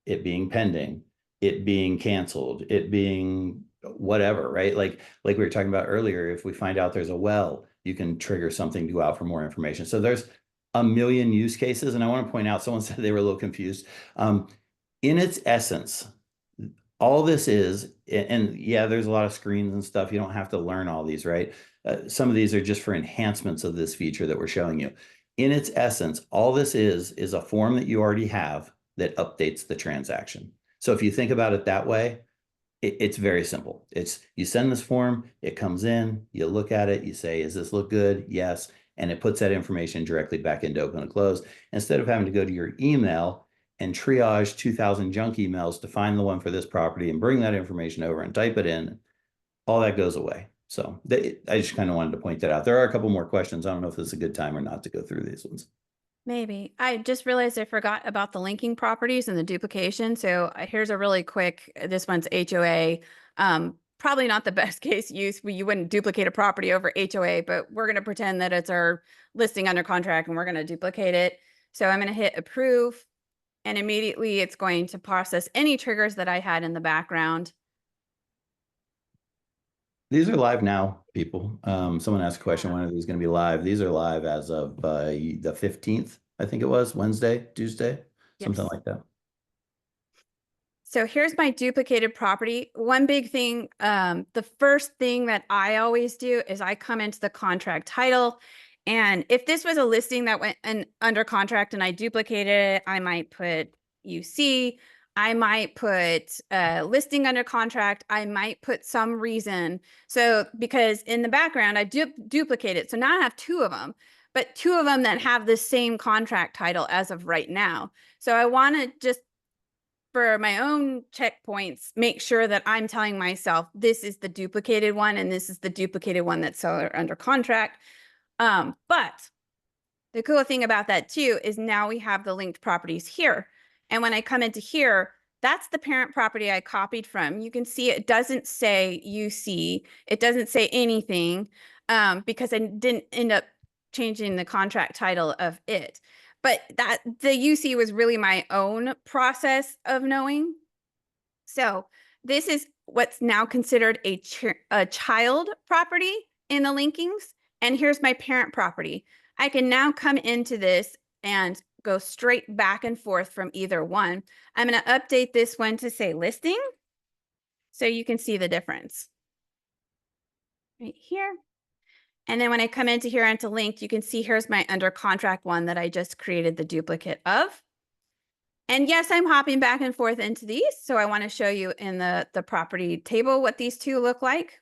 it being pending, it being canceled, it being whatever, right? Like we were talking about earlier, if we find out there's a well, you can trigger something to go out for more information. So there's a million use cases. And I want to point out, someone said they were a little confused. In its essence, all this is, and yeah, there's a lot of screens and stuff. You don't have to learn all these, right? Some of these are just for enhancements of this feature that we're showing you. In its essence, all this is a form that you already have that updates the transaction. So if you think about it that way, it's very simple. It's, you send this form, it comes in, you look at it, you say, does this look good? Yes. And it puts that information directly back into open and close, instead of having to go to your email and triage 2,000 junk emails to find the one for this property and bring that information over and type it in. All that goes away. So I just kind of wanted to point that out. There are a couple more questions. I don't know if this is a good time or not to go through these ones. Maybe. I just realized I forgot about the linking properties and the duplication. So here's a really quick, this one's HOA. Probably not the best case use. You wouldn't duplicate a property over HOA, but we're going to pretend that it's our listing under contract and we're going to duplicate it. So I'm going to hit approve, and immediately it's going to process any triggers that I had in the background. These are live now, people. Someone asked a question, when are these going to be live? These are live as of the 15th, I think it was, Wednesday, Tuesday, something like that. So here's my duplicated property. One big thing, the first thing that I always do is I come into the contract title. And if this was a listing that went under contract and I duplicated it, I might put UC, I might put listing under contract, I might put some reason. So because in the background, I duplicate it. So now I have two of them, but two of them that have the same contract title as of right now. So I want to just, for my own checkpoints, make sure that I'm telling myself, this is the duplicated one and this is the duplicated one that's seller under contract. But the cool thing about that too is now we have the linked properties here. And when I come into here, that's the parent property I copied from. You can see it doesn't say UC. It doesn't say anything because I didn't end up changing the contract title of it. But that the UC was really my own process of knowing. So this is what's now considered a child property in the linkings. And here's my parent property. I can now come into this and go straight back and forth from either one. I'm going to update this one to say listing, so you can see the difference right here. And then when I come into here into linked, you can see here's my under contract one that I just created the duplicate of. And yes, I'm hopping back and forth into these. So I want to show you in the property table what these two look like.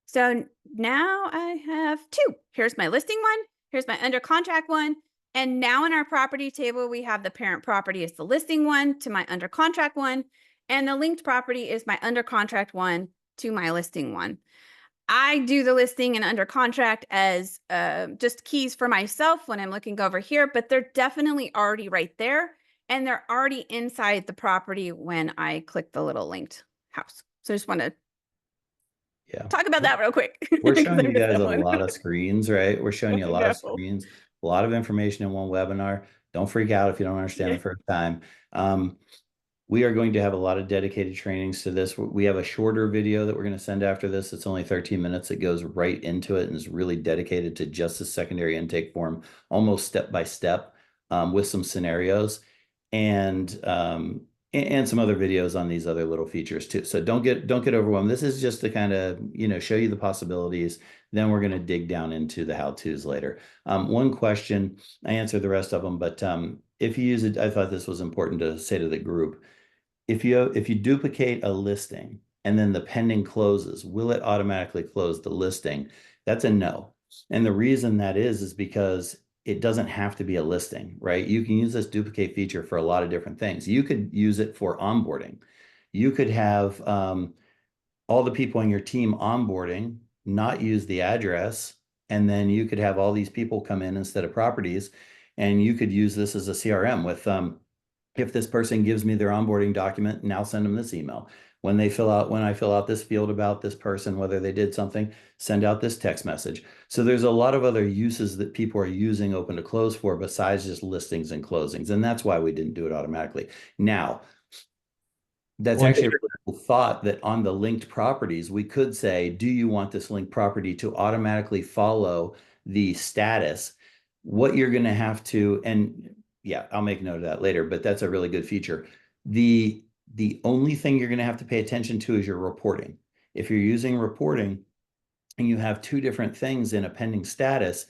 So now I have two. Here's my listing one. Here's my under contract one. And now in our property table, we have the parent property is the listing one to my under contract one. And the linked property is my under contract one to my listing one. I do the listing and under contract as just keys for myself when I'm looking over here, but they're definitely already right there. And they're already inside the property when I click the little linked house. So I just want to talk about that real quick. We're showing you guys a lot of screens, right? We're showing you a lot of screens, a lot of information in one webinar. Don't freak out if you don't understand the first time. We are going to have a lot of dedicated trainings to this. We have a shorter video that we're going to send after this. It's only 13 minutes. It goes right into it and is really dedicated to just the secondary intake form, almost step by step, with some scenarios and some other videos on these other little features too. So don't get overwhelmed. This is just to kind of, show you the possibilities. Then we're going to dig down into the how-tos later. One question, I answered the rest of them, but if you use it, I thought this was important to say to the group. If you duplicate a listing and then the pending closes, will it automatically close the listing? That's a no. And the reason that is because it doesn't have to be a listing, right? You can use this duplicate feature for a lot of different things. You could use it for onboarding. You could have all the people in your team onboarding, not use the address, and then you could have all these people come in instead of properties, and you could use this as a CRM with if this person gives me their onboarding document, now send them this email. When I fill out this field about this person, whether they did something, send out this text message. So there's a lot of other uses that people are using open to close for besides just listings and closings. And that's why we didn't do it automatically. Now, that's actually a really cool thought that on the linked properties, we could say, do you want this linked property to automatically follow the status? What you're going to have to, and yeah, I'll make note of that later, but that's a really good feature. The only thing you're going to have to pay attention to is your reporting. If you're using reporting and you have two different things in a pending status,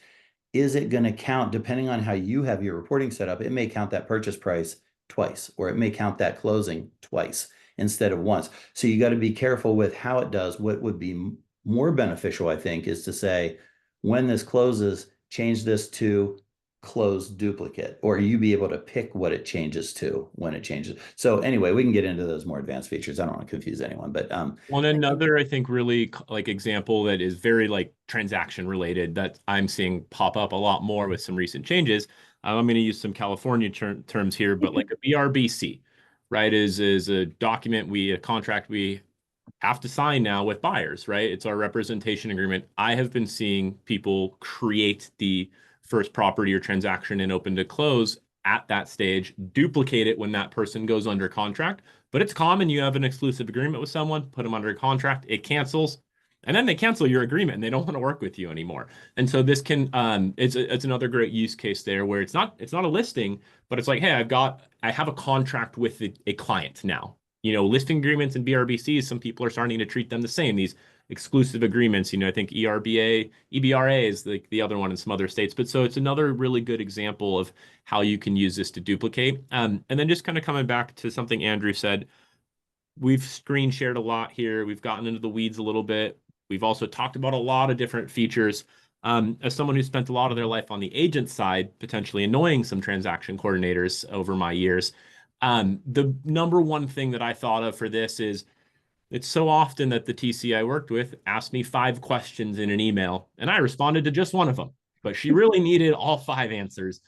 is it going to count, depending on how you have your reporting set up, it may count that purchase price twice, or it may count that closing twice instead of once. So you got to be careful with how it does. What would be more beneficial, I think, is to say, when this closes, change this to close duplicate, or you be able to pick what it changes to when it changes. So anyway, we can get into those more advanced features. I don't want to confuse anyone, but one another, I think, really like example that is very like transaction related that I'm seeing pop up a lot more with some recent changes. I'm going to use some California terms here, but like a BRBC, right, is a document, a contract we have to sign now with buyers, right? It's our representation agreement. I have been seeing people create the first property or transaction in open to close at that stage, duplicate it when that person goes under contract. But it's common, you have an exclusive agreement with someone, put them under a contract, it cancels, and then they cancel your agreement and they don't want to work with you anymore. And so this can it's another great use case there where it's not a listing, but it's like, hey, I have a contract with a client now. Listing agreements and BRBCs, some people are starting to treat them the same. These exclusive agreements, I think EBRA is the other one in some other states. But so it's another really good example of how you can use this to duplicate. And then just kind of coming back to something Andrew said, we've screen shared a lot here. We've gotten into the weeds a little bit. We've also talked about a lot of different features. As someone who spent a lot of their life on the agent side, potentially annoying some transaction coordinators over my years, the number one thing that I thought of for this is it's so often that the TC I worked with asked me 5 questions in an email, and I responded to just one of them, but she really needed all 5 answers.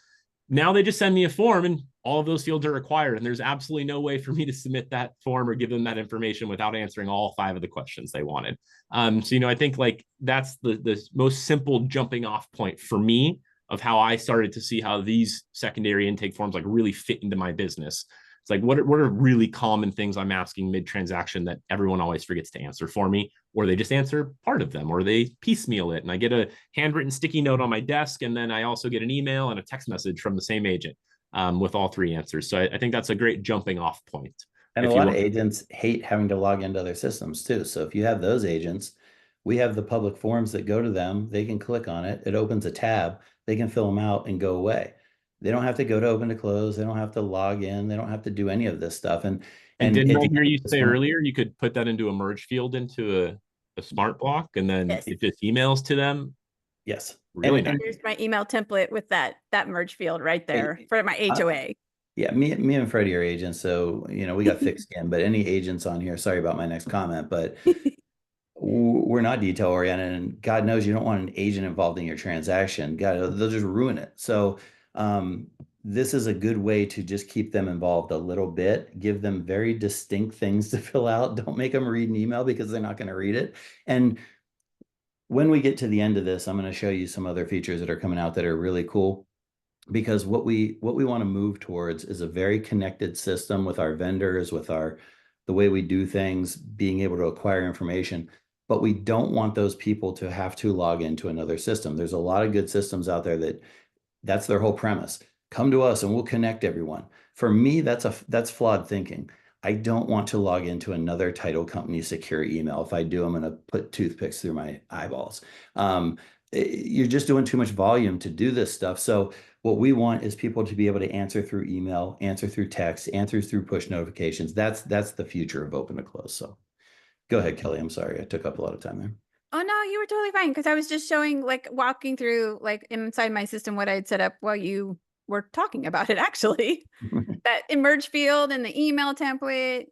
Now they just send me a form and all of those fields are required, and there's absolutely no way for me to submit that form or give them that information without answering all 5 of the questions they wanted. So, I think like that's the most simple jumping off point for me of how I started to see how these secondary intake forms like really fit into my business. It's like, what are really common things I'm asking mid-transaction that everyone always forgets to answer for me, or they just answer part of them, or they piecemeal it, and I get a handwritten sticky note on my desk, and then I also get an email and a text message from the same agent with all 3 answers. So I think that's a great jumping off point. And a lot of agents hate having to log into other systems too. So if you have those agents, we have the public forms that go to them. They can click on it. It opens a tab. They can fill them out and go away. They don't have to go to open to close. They don't have to log in. They don't have to do any of this stuff. And didn't I hear you say earlier, you could put that into a merge field into a smart block, and then it just emails to them? Yes. Really nice. Here's my email template with that merge field right there for my HOA. Yeah, me and Freddie are agents, so we got thick skin. But any agents on here, sorry about my next comment, but we're not detail oriented, and God knows you don't want an agent involved in your transaction. God, they'll just ruin it. So this is a good way to just keep them involved a little bit, give them very distinct things to fill out. Don't make them read an email because they're not going to read it. And when we get to the end of this, I'm going to show you some other features that are coming out that are really cool, because what we want to move towards is a very connected system with our vendors, with the way we do things, being able to acquire information. But we don't want those people to have to log into another system. There's a lot of good systems out there that's their whole premise. Come to us and we'll connect everyone. For me, that's flawed thinking. I don't want to log into another title company secure email. If I do, I'm going to put toothpicks through my eyeballs. You're just doing too much volume to do this stuff. So what we want is people to be able to answer through email, answer through text, answer through push notifications. That's the future of open to close. So Go ahead, Kelly. I'm sorry. I took up a lot of time there. Oh no, you were totally fine because I was just showing, like, walking through, like, inside my system what I'd set up while you were talking about it, actually. That emerge field and the email template,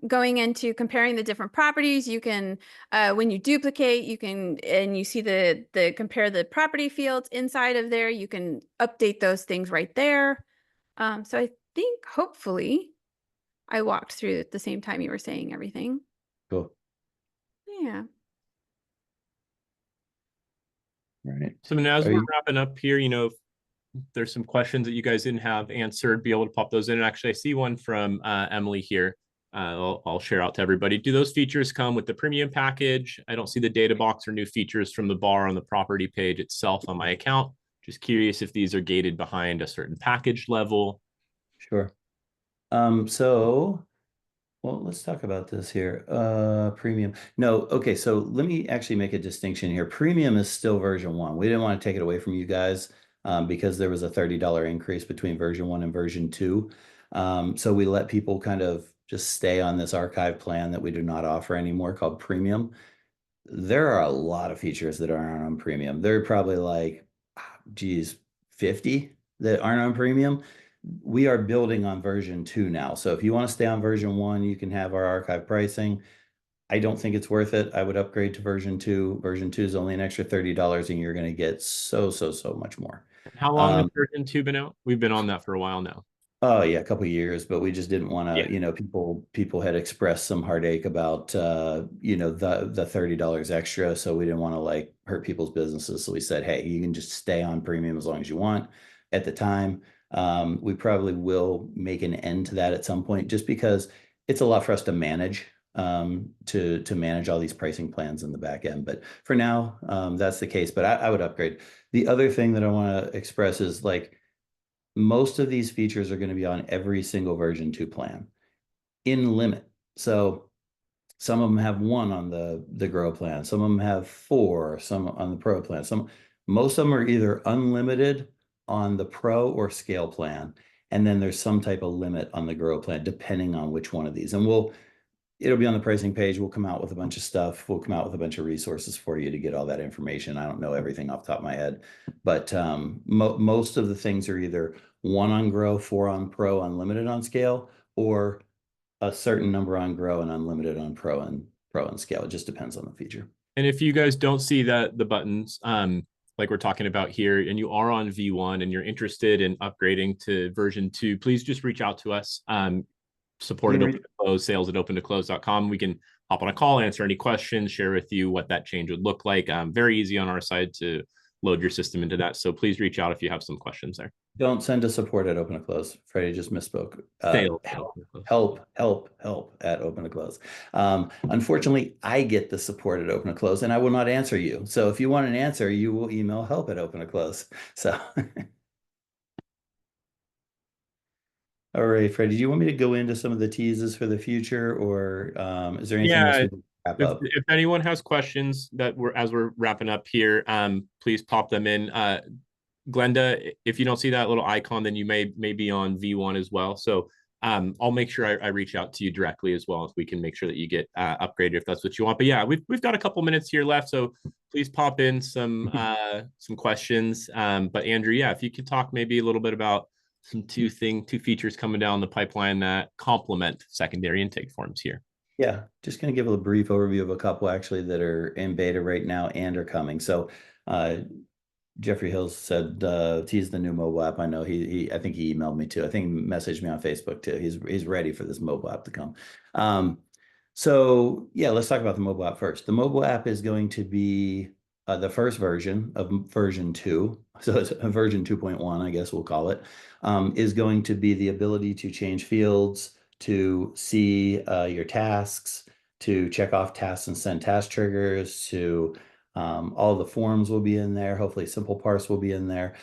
going into comparing the different properties, you can, when you duplicate, you can, and you see the compare the property fields inside of there, you can update those things right there. So I think hopefully I walked through at the same time you were saying everything. Cool. Yeah. All right. So now as Are we're you- wrapping up here, if there's some questions that you guys didn't have answered, be able to pop those in. And actually, I see one from Emily here. I'll share out to everybody. Do those features come with the premium package? I don't see the data box or new features from the bar on the property page itself on my account. Just curious if these are gated behind a certain package level. Sure. Well, let's talk about this here. Premium. No, okay, so let me actually make a distinction here. Premium is still version 1. We didn't want to take it away from you guys because there was a $30 increase between version 1 and version 2. So we let people kind of just stay on this archive plan that we do not offer anymore called Premium. There are a lot of features that aren't on Premium. There are probably like, geez, 50 that aren't on Premium. We are building on version 2 now. So if you want to stay on version 1, you can have our archive pricing. I don't think it's worth it. I would upgrade to version 2. Version 2 is only an extra $30 and you're going to get so much more. How long has version 2 been out? We've been on that for a while now. Oh yeah, a couple of years, but we just didn't want to, Yeah. people had expressed some heartache about the $30 extra. So we didn't want to like hurt people's businesses. So we said, hey, you can just stay on premium as long as you want at the time. We probably will make an end to that at some point just because it's a lot for us to manage, to manage all these pricing plans in the back end. But for now, that's the case, but I would upgrade. The other thing that I want to express is like, most of these features are going to be on every single version 2 plan in limit. So some of them have 1 on the Grow plan, some of them have 4, some on the Pro plan. Most of them are either unlimited on the Pro or Scale plan, and then there's some type of limit on the Grow plan, depending on which one of these. And it'll be on the pricing page. We'll come out with a bunch of stuff. We'll come out with a bunch of resources for you to get all that information. I don't know everything off the top of my head, but most of the things are either 1 on Grow, 4 on Pro, unlimited on Scale, or a certain number on Grow and unlimited on Pro and Scale. It just depends on the feature. And if you guys don't see the buttons, like we're talking about here, and you are on V1 and you're interested in upgrading to version 2, please just reach out to us. Support at Open to Close, sales at opentoclose.com. We can hop on a call, answer any questions, share with you what that change would look like. Very easy on our side to load your system into that. So please reach out if you have some questions there. Don't send to support at Open to Close. Freddie just misspoke. Help at Open to Close. Unfortunately, I get the support at Open to Close and I will not answer you. So if you want an answer, you will email help at Open to Close. So all right, Freddie, do you want me to go into some of the teases for the future, or is there anything else we can wrap up? If anyone has questions as we're wrapping up here, please pop them in. Glenda, if you don't see that little icon, then you may be on V1 as well. So I'll make sure I reach out to you directly as well, if we can make sure that you get upgraded if that's what you want. But yeah, we've got a couple minutes here left, so please pop in some questions. But Andrew, yeah, if you could talk maybe a little bit about some two features coming down the pipeline that complement secondary intake forms here. Yeah, just going to give a brief overview of a couple actually that are in beta right now and are coming. So Jeffrey Hills said tease the new mobile app. I know I think he emailed me too. I think he messaged me on Facebook too. He's ready for this mobile app to come. So yeah, let's talk about the mobile app first. The mobile app is going to be the first version of version 2. So it's a version 2.1, I guess we'll call it, is going to be the ability to change fields, to see your tasks, to check off tasks and send task triggers, to all the forms will be in there. Hopefully simple parse will be in there.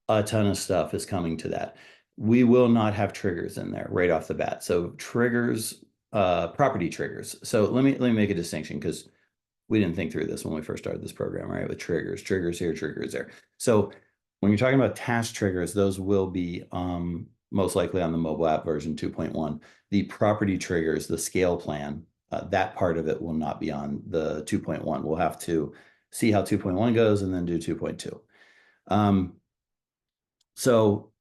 A ton of stuff is coming to that. We will not have triggers in there right off the bat. So triggers, property triggers. So let me make a distinction, because we didn't think through this when we first started this program, right? With triggers here, triggers there. So when you're talking about task triggers, those will be most likely on the mobile app version 2.1. The property triggers, the scale plan, that part of it will not be on the 2.1. We'll have to see how 2.1 goes and then do 2.2. So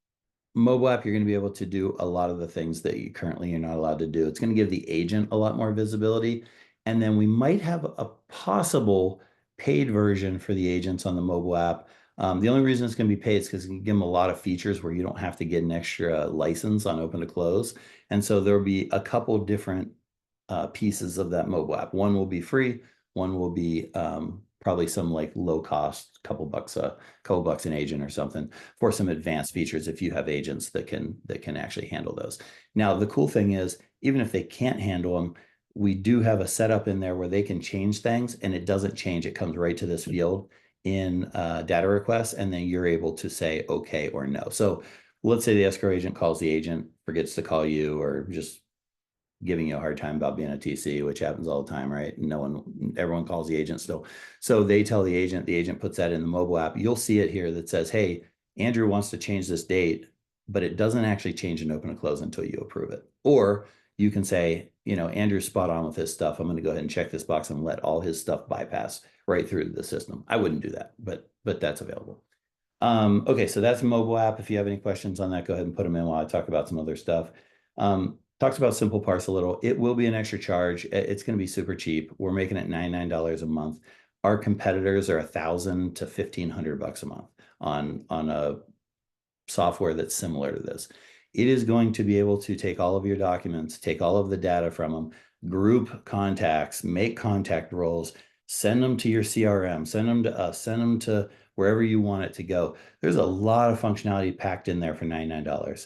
mobile app, you're going to be able to do a lot of the things that you currently you're not allowed to do. It's going to give the agent a lot more visibility. And then we might have a possible paid version for the agents on the mobile app. The only reason it's going to be paid is because you can give them a lot of features where you don't have to get an extra license on open to close. And so there'll be a couple different pieces of that mobile app. One will be free. One will be probably some like low cost, couple bucks an agent or something for some advanced features if you have agents that can actually handle those. Now, the cool thing is, even if they can't handle them, we do have a setup in there where they can change things and it doesn't change. It comes right to this field in data requests, and then you're able to say okay or no. So let's say the escrow agent calls the agent, forgets to call you, or just giving you a hard time about being a TC, which happens all the time, right? Everyone calls the agent still. So they tell the agent puts that in the mobile app. You'll see it here that says, hey, Andrew wants to change this date, but it doesn't actually change an open and close until you approve it. Or you can say, Andrew's spot on with his stuff. I'm going to go ahead and check this box and let all his stuff bypass right through the system. I wouldn't do that, but that's available. Okay, so that's a mobile app. If you have any questions on that, go ahead and put them in while I talk about some other stuff. Talks about Simple Parse a little. It will be an extra charge. It's going to be super cheap. We're making it $99 a month. Our competitors are $1,000 to $1,500 a month on a software that's similar to this. It is going to be able to take all of your documents, take all of the data from them, group contacts, make contact roles, send them to your CRM, send them to us, send them to wherever you want it to go. There's a lot of functionality packed in there for $99.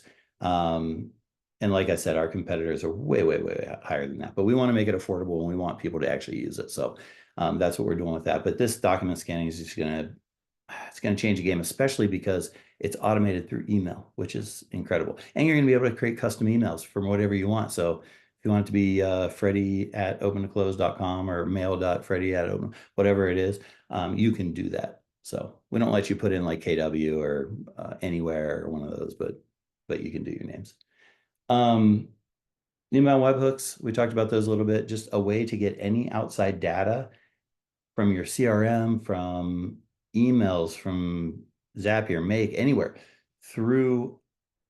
And like I said, our competitors are way, way, way higher than that. But we want to make it affordable and we want people to actually use it. So that's what we're doing with that. But this document scanning is just it's going to change the game, especially because it's automated through email, which is incredible. And you're going to be able to create custom emails from whatever you want. So if you want it to be Freddie@opentoclose.com or mail.freddie@open, whatever it is, you can do that. So we don't let you put in like KW or Anywhere or one of those, but you can do your names. Inbound webhooks, we talked about those a little bit, just a way to get any outside data from your CRM, from emails, from Zapier, Make, anywhere through.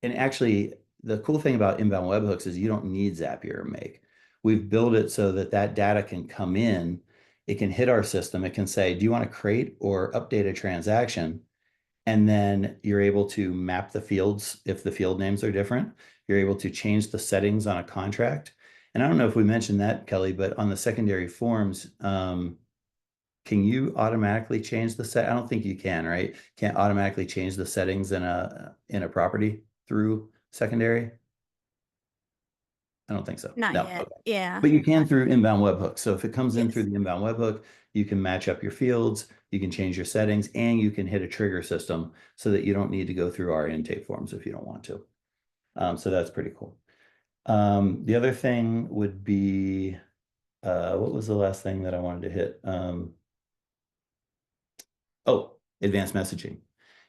And actually, the cool thing about inbound webhooks is you don't need Zapier or Make. We've built it so that data can come in, it can hit our system, it can say, do you want to create or update a transaction? And then you're able to map the fields if the field names are different. You're able to change the settings on a contract. And I don't know if we mentioned that, Kelly, but on the secondary forms, can you automatically change the set? I don't think you can, right? Can't automatically change the settings in a property through secondary? I don't think so. Not No. yet. Okay. Yeah. But you can through inbound webhook. So if it comes in Yes. through the inbound webhook, you can match up your fields, you can change your settings, and you can hit a trigger system so that you don't need to go through our intake forms if you don't want to. So that's pretty cool. The other thing would be, what was the last thing that I wanted to hit? Oh, advanced messaging.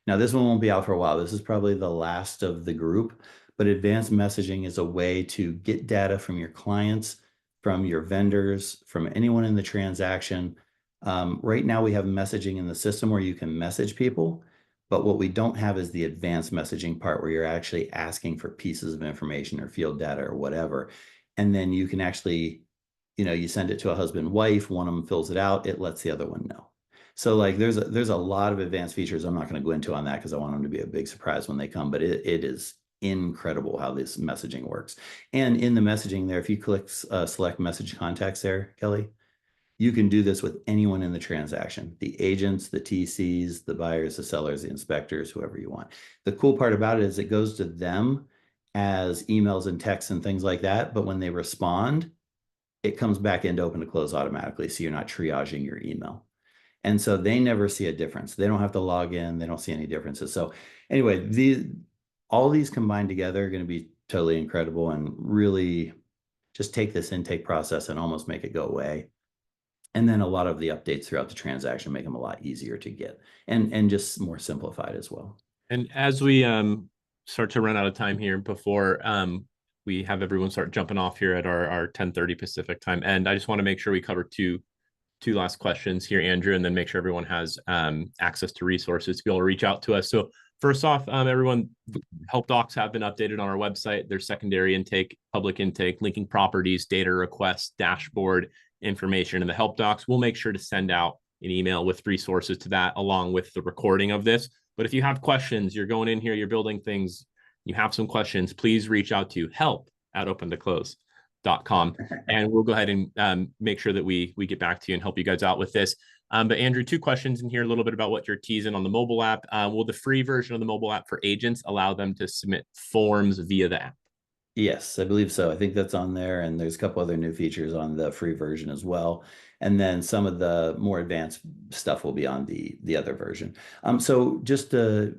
Now this one won't be out for a while. This is probably the last of the group, but advanced messaging is a way to get data from your clients, from your vendors, from anyone in the transaction. Right now we have messaging in the system where you can message people, but what we don't have is the advanced messaging part where you're actually asking for pieces of information or field data or whatever. And then you can actually, you send it to a husband, wife, one of them fills it out, it lets the other one know. So like there's a lot of advanced features I'm not going to go into on that because I want them to be a big surprise when they come, but it is incredible how this messaging works. And in the messaging there, if you click select message contacts there, Kelly, you can do this with anyone in the transaction, the agents, the TCs, the buyers, the sellers, the inspectors, whoever you want. The cool part about it is it goes to them as emails and texts and things like that. But when they respond, it comes back into open to close automatically. So you're not triaging your email. And so they never see a difference. They don't have to log in. They don't see any differences. So anyway, all these combined together are going to be totally incredible and really just take this intake process and almost make it go away. And then a lot of the updates throughout the transaction make them a lot easier to get and just more simplified as well. And as we start to run out of time here before we have everyone start jumping off here at our 10:30 Pacific time. And I just want to make sure we cover two last questions here, Andrew, and then make sure everyone has access to resources to be able to reach out to us. So first off, everyone, help docs have been updated on our website. There's secondary intake, public intake, linking properties, data requests, dashboard information in the help docs. We'll make sure to send out an email with resources to that along with the recording of this. But if you have questions, you're going in here, you're building things, you have some questions, please reach out to help@opentoclose.com, and we'll go ahead and make sure that we get back to you and help you guys out with this. But Andrew, two questions in here, a little bit about what you're teasing on the mobile app. Will the free version of the mobile app for agents allow them to submit forms via the app? Yes, I believe so. I think that's on there, and there's a couple other new features on the free version as well. And then some of the more advanced stuff will be on the other version. So just the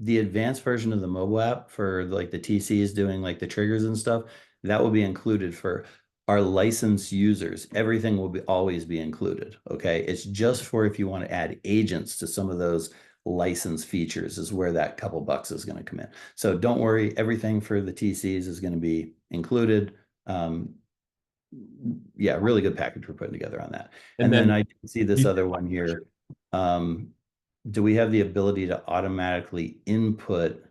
advanced version of the mobile app for like the TCs doing like the triggers and stuff, that will be included for our licensed users. Everything will always be included. Okay, it's just for if you want to add agents to some of those license features is where that couple bucks is going to come in. So don't worry, everything for the TCs is going to be included. Yeah, really good package we're putting together on that. And then I see this other one here. Do we have the ability to automatically input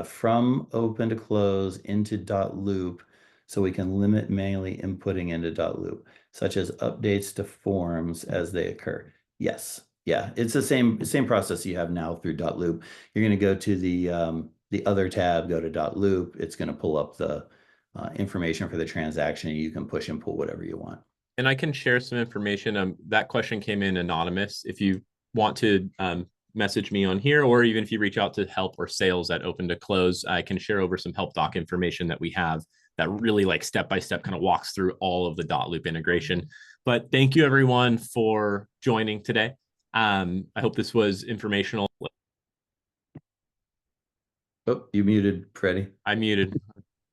from open to close into .loop so we can limit manually inputting into .loop, such as updates to forms as they occur? Yes. Yeah, it's the same process you have now through .loop. You're going to go to the other tab, go to .loop. It's going to pull up the information for the transaction, and you can push and pull whatever you want. And I can share some information. That question came in anonymous. If you want to message me on here, or even if you reach out to help or sales at Open to Close, I can share over some help doc information that we have that really like step-by-step kind of walks through all of the .loop integration. But thank you everyone for joining today. I hope this was informational. Oh, you muted, Freddie. I muted.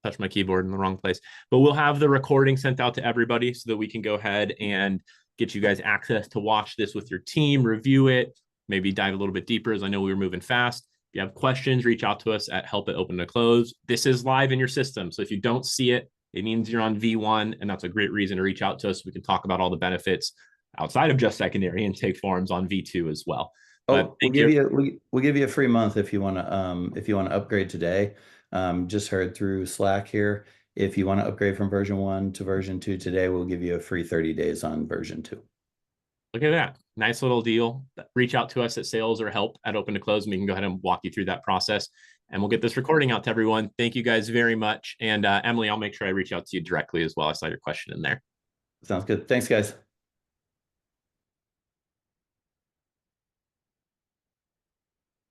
Touched my keyboard in the wrong place. But we'll have the recording sent out to everybody so that we can go ahead and get you guys access to watch this with your team, review it, maybe dive a little bit deeper, as I know we were moving fast. If you have questions, reach out to us at help@opentoclose. This is live in your system. So if you don't see it, it means you're on V1, and that's a great reason to reach out to us. We can talk about all the benefits outside of just secondary intake forms on V2 as well. Oh, we'll give you a free month if you want to upgrade today. Just heard through Slack here. If you want to upgrade from version 1 to version 2 today, we'll give you a free 30 days on version 2. Look at that. Nice little deal. Reach out to us at sales or help at Open to Close, and we can go ahead and walk you through that process. And we'll get this recording out to everyone. Thank you guys very much. And Emily, I'll make sure I reach out to you directly as well. I saw your question in there. Sounds good. Thanks, guys.